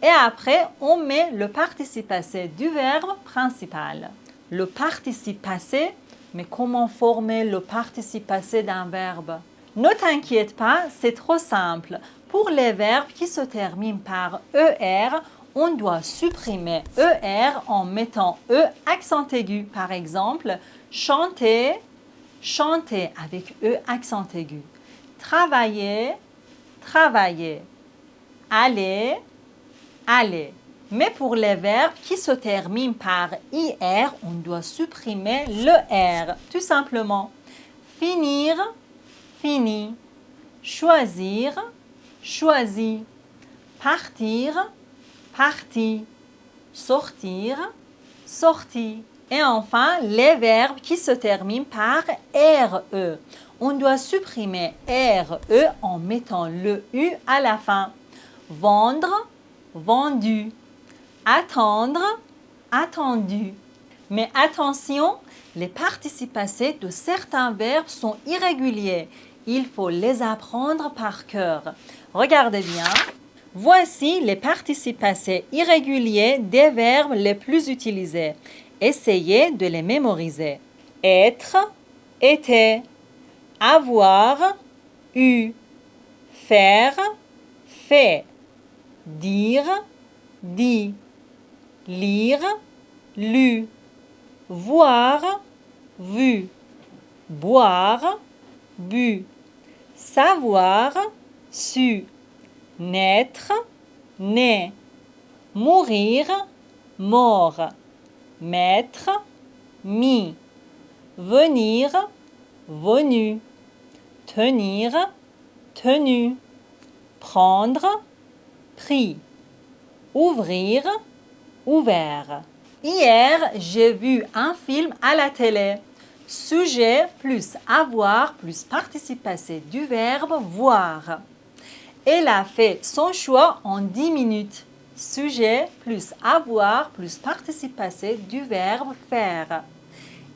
Et après, on met le participe passé du verbe principal. Le participe passé, mais comment former le participe passé d'un verbe? Ne t'inquiète pas, c'est trop simple. Pour les verbes qui se terminent par ER, on doit supprimer ER en mettant E accent aigu. Par exemple, chanter, chanter avec E accent aigu. Travailler, travailler. Aller, aller. Mais pour les verbes qui se terminent par IR, on doit supprimer le R, tout simplement. Finir, fini. Choisir, choisi. Partir, parti. Sortir, sorti. Et enfin, les verbes qui se terminent par RE. On doit supprimer RE en mettant le U à la fin. Vendre, vendu. Attendre, attendu. Mais attention, les participes passés de certains verbes sont irréguliers. Il faut les apprendre par cœur. Regardez bien. Voici les participes passés irréguliers des verbes les plus utilisés. Essayez de les mémoriser. Être, était. Avoir, eu. Faire, fait. Dire, dit. Lire, lu. Voir, vu. Boire, bu. Savoir, su. Naître, né. Mourir, mort. Mettre, mis. Venir, venu. Tenir, tenu. Prendre, pris. Ouvrir, ouvert. Hier, j'ai vu un film à la télé. Sujet plus avoir plus participe passé du verbe voir. Elle a fait son choix en 10 minutes. Sujet plus avoir plus participe passé du verbe faire.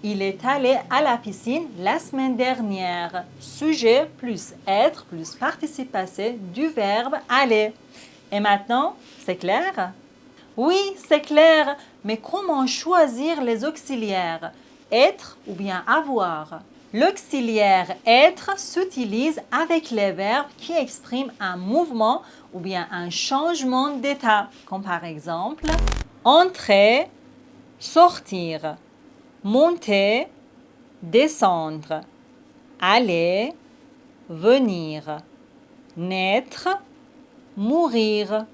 Il est allé à la piscine la semaine dernière. Sujet plus être plus participe passé du verbe aller. Et maintenant, c'est clair? Oui, c'est clair, mais comment choisir les auxiliaires? Être ou bien avoir? L'auxiliaire être s'utilise avec les verbes qui expriment un mouvement ou bien un changement d'état, comme par exemple entrer, sortir, monter, descendre, aller, venir, naître, mourir,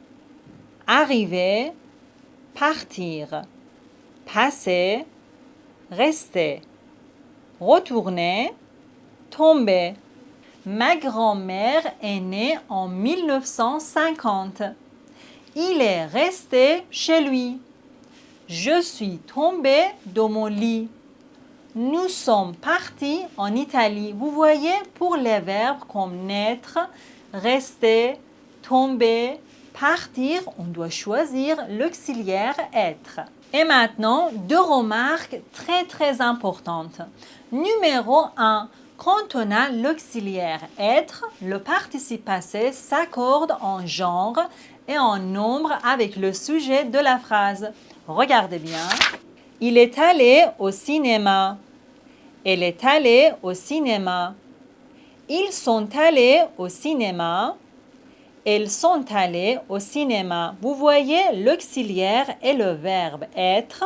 arriver, partir, passer, rester, retourner, tomber. Ma grand-mère est née en 1950. Il est resté chez lui. Je suis tombée de mon lit. Nous sommes partis en Italie. Vous voyez, pour les verbes comme naître, rester, tomber, Partir, on doit choisir l'auxiliaire être. Et maintenant, deux remarques très importantes. Numéro 1. Quand on a l'auxiliaire être, le participe passé s'accorde en genre et en nombre avec le sujet de la phrase. Regardez bien. Il est allé au cinéma. Elle est allée au cinéma. Ils sont allés au cinéma. Elles sont allées au cinéma. Vous voyez, l'auxiliaire et le verbe être,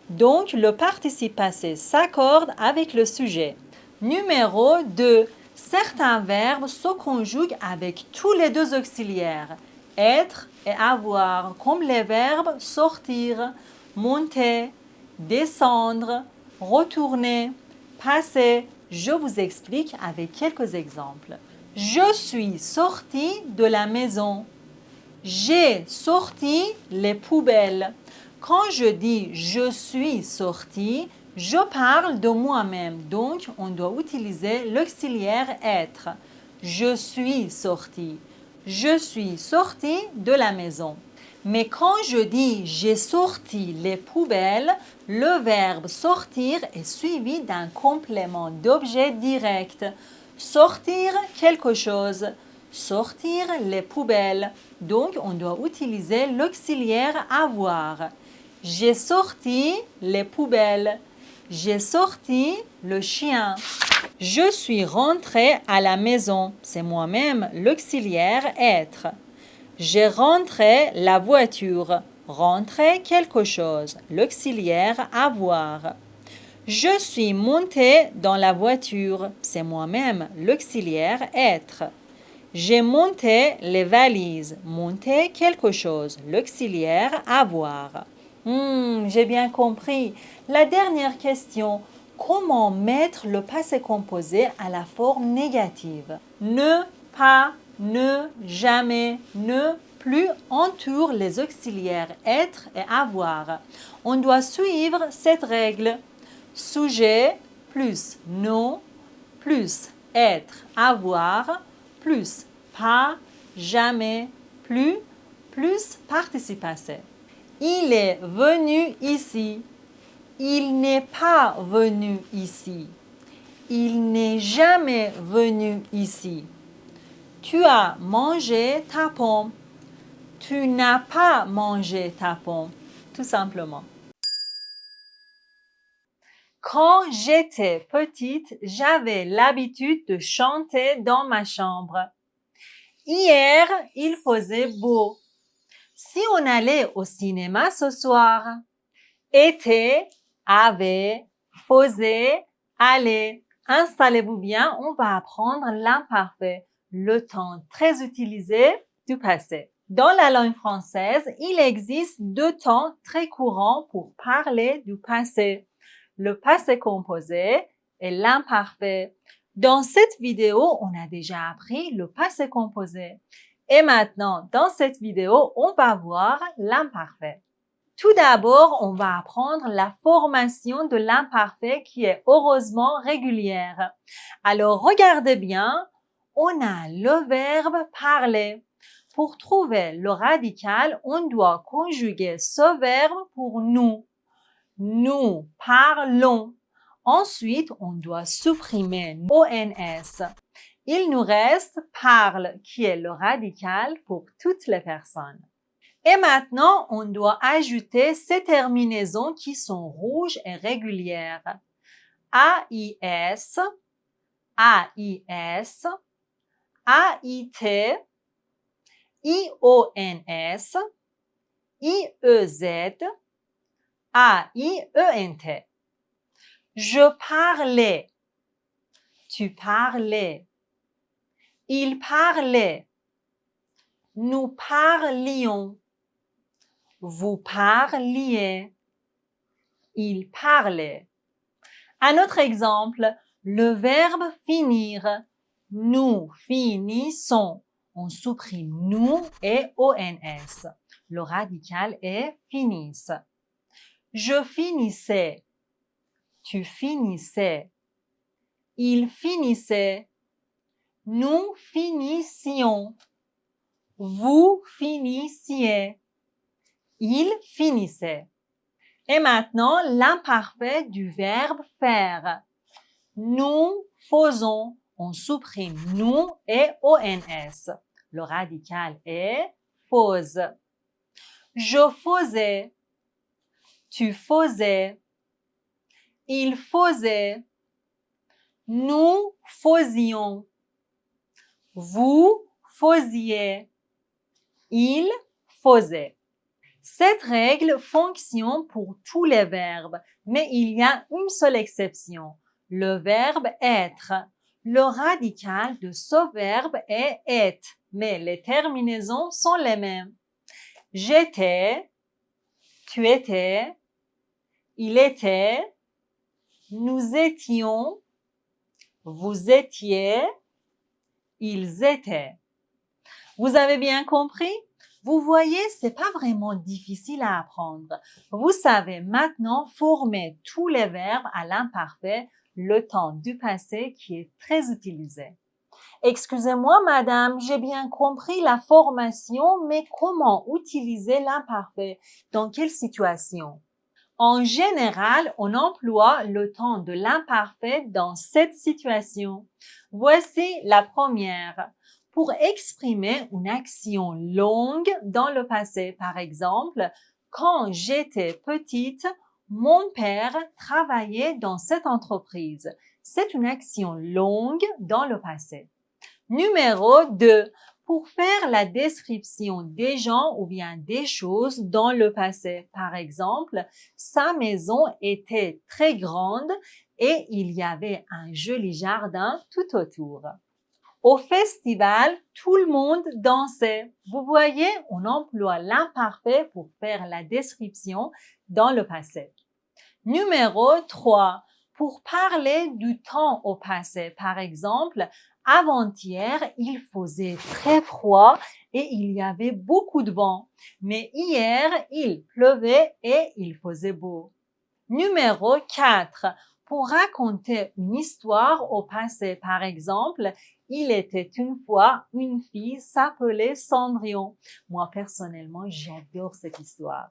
donc le participe passé s'accorde avec le sujet. Numéro 2. Certains verbes se conjuguent avec tous les deux auxiliaires, être et avoir, comme les verbes sortir, monter, descendre, retourner, passer. Je vous explique avec quelques exemples. Je suis sortie de la maison. J'ai sorti les poubelles. Quand je dis je suis sortie, je parle de moi-même. Donc, on doit utiliser l'auxiliaire être. Je suis sortie. Je suis sortie de la maison. Mais quand je dis j'ai sorti les poubelles, le verbe sortir est suivi d'un complément d'objet direct. Sortir quelque chose. Sortir les poubelles. Donc, on doit utiliser l'auxiliaire avoir. J'ai sorti les poubelles. J'ai sorti le chien. Je suis rentrée à la maison. C'est moi-même l'auxiliaire être. J'ai rentré la voiture. Rentrer quelque chose. L'auxiliaire avoir. Je suis montée dans la voiture. C'est moi-même l'auxiliaire être. J'ai monté les valises. Monter quelque chose. L'auxiliaire avoir. J'ai bien compris. La dernière question. Comment mettre le passé composé à la forme négative? Ne, pas, ne, jamais, ne, plus entoure les auxiliaires être et avoir. On doit suivre cette règle. Sujet plus non plus être, avoir plus pas, jamais, plus participe passé. Il est venu ici. Il n'est pas venu ici. Il n'est jamais venu ici. Tu as mangé ta pomme. Tu n'as pas mangé ta pomme. Tout simplement. Quand j'étais petite, j'avais l'habitude de chanter dans ma chambre. Hier, il faisait beau. Si on allait au cinéma ce soir, était, avait, faisait, allait. Installez-vous bien, on va apprendre l'imparfait, le temps très utilisé du passé. Dans la langue française, il existe deux temps très courants pour parler du passé. Le passé composé et l'imparfait. Dans cette vidéo, on a déjà appris le passé composé. Et maintenant, dans cette vidéo, on va voir l'imparfait. Tout d'abord, on va apprendre la formation de l'imparfait qui est heureusement régulière. Alors, regardez bien, on a le verbe parler. Pour trouver le radical, on doit conjuguer ce verbe pour nous. Nous parlons. Ensuite, on doit supprimer ONS. Il nous reste parle qui est le radical pour toutes les personnes. Et maintenant, on doit ajouter ces terminaisons qui sont rouges et régulières. AIS, AIS, AIT, IONS, IEZ, AIENT. Je parlais. Tu parlais. Il parlait. Nous parlions. Vous parliez. Il parlait. Un autre exemple, le verbe finir. Nous finissons. On supprime nous et ONS. Le radical est finisse. Je finissais. Tu finissais. Il finissait. Nous finissions. Vous finissiez. Il finissait. Et maintenant, l'imparfait du verbe faire. Nous faisons. On supprime nous et ONS. Le radical est fause. Je faisais. Tu faisais. Il faisait. Nous faisions. Vous faisiez. Il faisait. Cette règle fonctionne pour tous les verbes, mais il y a une seule exception, le verbe être. Le radical de ce verbe est être, mais les terminaisons sont les mêmes. J'étais, tu étais, il était, nous étions, vous étiez, ils étaient. Vous avez bien compris? Vous voyez, c'est pas vraiment difficile à apprendre. Vous savez maintenant former tous les verbes à l'imparfait, le temps du passé qui est très utilisé. Excusez-moi, madame, j'ai bien compris la formation, mais comment utiliser l'imparfait? Dans quelle situation? En général, on emploie le temps de l'imparfait dans cette situation. Voici la première. Pour exprimer une action longue dans le passé, par exemple, quand j'étais petite, mon père travaillait dans cette entreprise. C'est une action longue dans le passé. Numéro 2. Pour faire la description des gens ou bien des choses dans le passé. Par exemple, sa maison était très grande et il y avait un joli jardin tout autour. Au festival, tout le monde dansait. Vous voyez, on emploie l'imparfait pour faire la description dans le passé. Numéro 3. Pour parler du temps au passé, par exemple, avant-hier, il faisait très froid et il y avait beaucoup de vent. Mais hier, il pleuvait et il faisait beau. Numéro 4. Pour raconter une histoire au passé, par exemple, il était une fois une fille s'appelait Cendrillon. Moi, personnellement, j'adore cette histoire.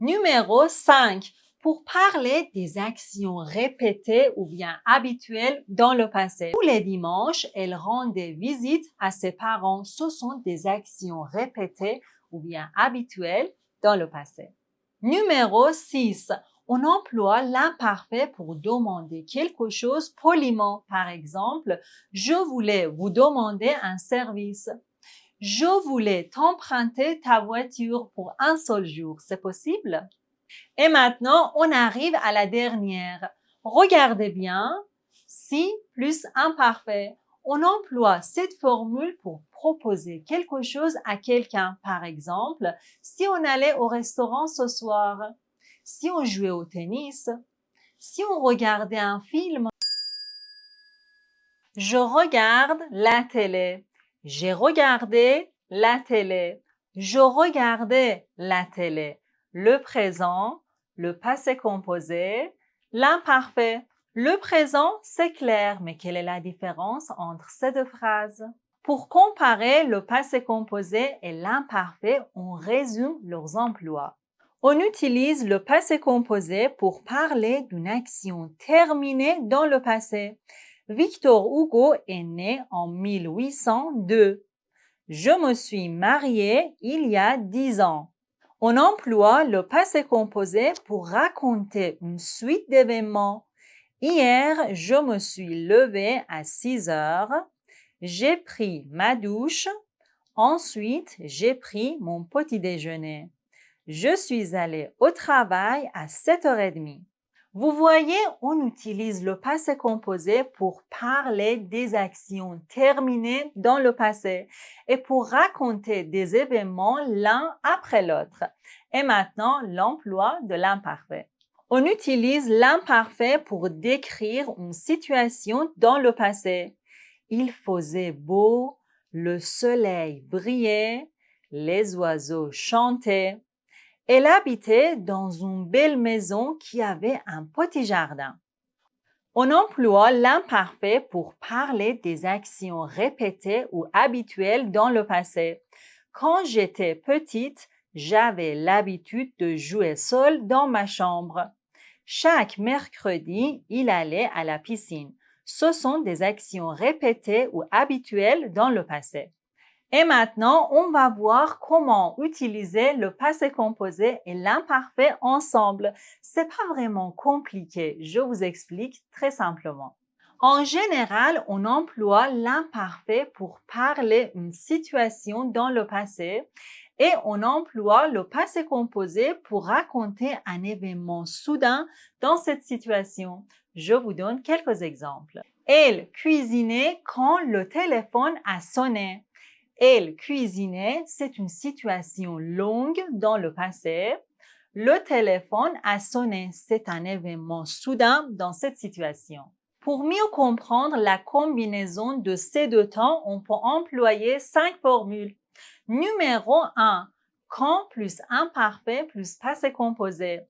Numéro 5. Pour parler des actions répétées ou bien habituelles dans le passé. Tous les dimanches, elle rendait visite à ses parents. Ce sont des actions répétées ou bien habituelles dans le passé. Numéro 6. On emploie l'imparfait pour demander quelque chose poliment. Par exemple, je voulais vous demander un service. Je voulais t'emprunter ta voiture pour un seul jour. C'est possible? Et maintenant, on arrive à la dernière. Regardez bien. Si plus imparfait. On emploie cette formule pour proposer quelque chose à quelqu'un. Par exemple, si on allait au restaurant ce soir, si on jouait au tennis, si on regardait un film. Je regarde la télé. J'ai regardé la télé. Je regardais la télé. Le présent, le passé composé, l'imparfait. Le présent, c'est clair, mais quelle est la différence entre ces deux phrases? Pour comparer le passé composé et l'imparfait, on résume leurs emplois. On utilise le passé composé pour parler d'une action terminée dans le passé. Victor Hugo est né en 1802. Je me suis mariée il y a 10 ans. On emploie le passé composé pour raconter une suite d'événements. Hier, je me suis levée à 6 heures. J'ai pris ma douche. Ensuite, j'ai pris mon petit déjeuner. Je suis allée au travail à 7h30. Vous voyez, on utilise le passé composé pour parler des actions terminées dans le passé et pour raconter des événements l'un après l'autre. Et maintenant, l'emploi de l'imparfait. On utilise l'imparfait pour décrire une situation dans le passé. Il faisait beau, le soleil brillait, les oiseaux chantaient. Elle habitait dans une belle maison qui avait un petit jardin. On emploie l'imparfait pour parler des actions répétées ou habituelles dans le passé. Quand j'étais petite, j'avais l'habitude de jouer seule dans ma chambre. Chaque mercredi, il allait à la piscine. Ce sont des actions répétées ou habituelles dans le passé. Et maintenant, on va voir comment utiliser le passé composé et l'imparfait ensemble. C'est pas vraiment compliqué, je vous explique très simplement. En général, on emploie l'imparfait pour parler une situation dans le passé et on emploie le passé composé pour raconter un événement soudain dans cette situation. Je vous donne quelques exemples. Elle cuisinait quand le téléphone a sonné. Elle cuisinait, c'est une situation longue dans le passé. Le téléphone a sonné, c'est un événement soudain dans cette situation. Pour mieux comprendre la combinaison de ces deux temps, on peut employer 5 formules. Numéro 1, quand plus imparfait plus passé composé.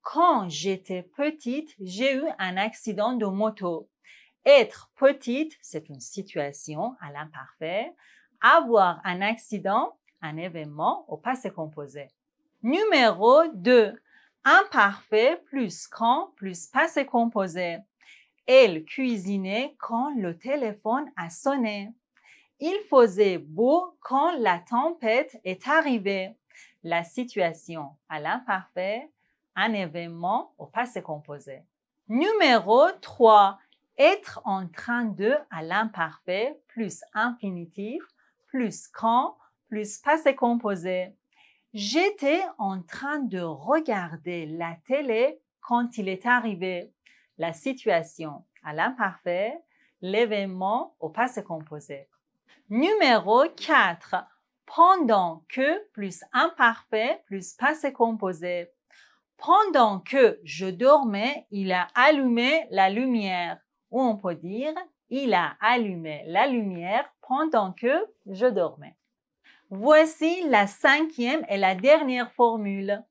Quand j'étais petite, j'ai eu un accident de moto. Être petite, c'est une situation à l'imparfait. Avoir un accident, un événement au passé composé. Numéro 2, imparfait plus quand plus passé composé. Elle cuisinait quand le téléphone a sonné. Il faisait beau quand la tempête est arrivée. La situation à l'imparfait, un événement au passé composé. Numéro 3, être en train de à l'imparfait plus infinitif plus quand plus passé composé. J'étais en train de regarder la télé quand il est arrivé. La situation à l'imparfait, l'événement au passé composé. Numéro 4, pendant que plus imparfait plus passé composé. Pendant que je dormais, il a allumé la lumière. Ou on peut dire, il a allumé la lumière pendant que je dormais. Voici la 5e et la dernière formule.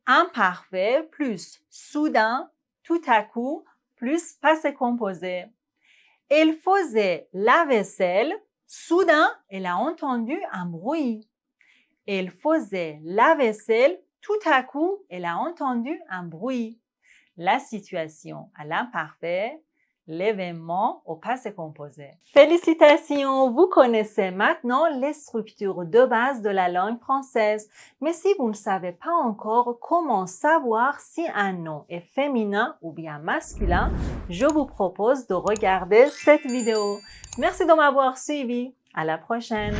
Imparfait plus soudain, tout à coup, plus passé composé. Elle faisait la vaisselle, soudain, elle a entendu un bruit. Elle faisait la vaisselle, tout à coup, elle a entendu un bruit. La situation à l'imparfait, l'événement au passé composé. Félicitations, vous connaissez maintenant les structures de base de la langue française. Mais si vous ne savez pas encore comment savoir si un nom est féminin ou bien masculin, je vous propose de regarder cette vidéo. Merci de m'avoir suivi. À la prochaine.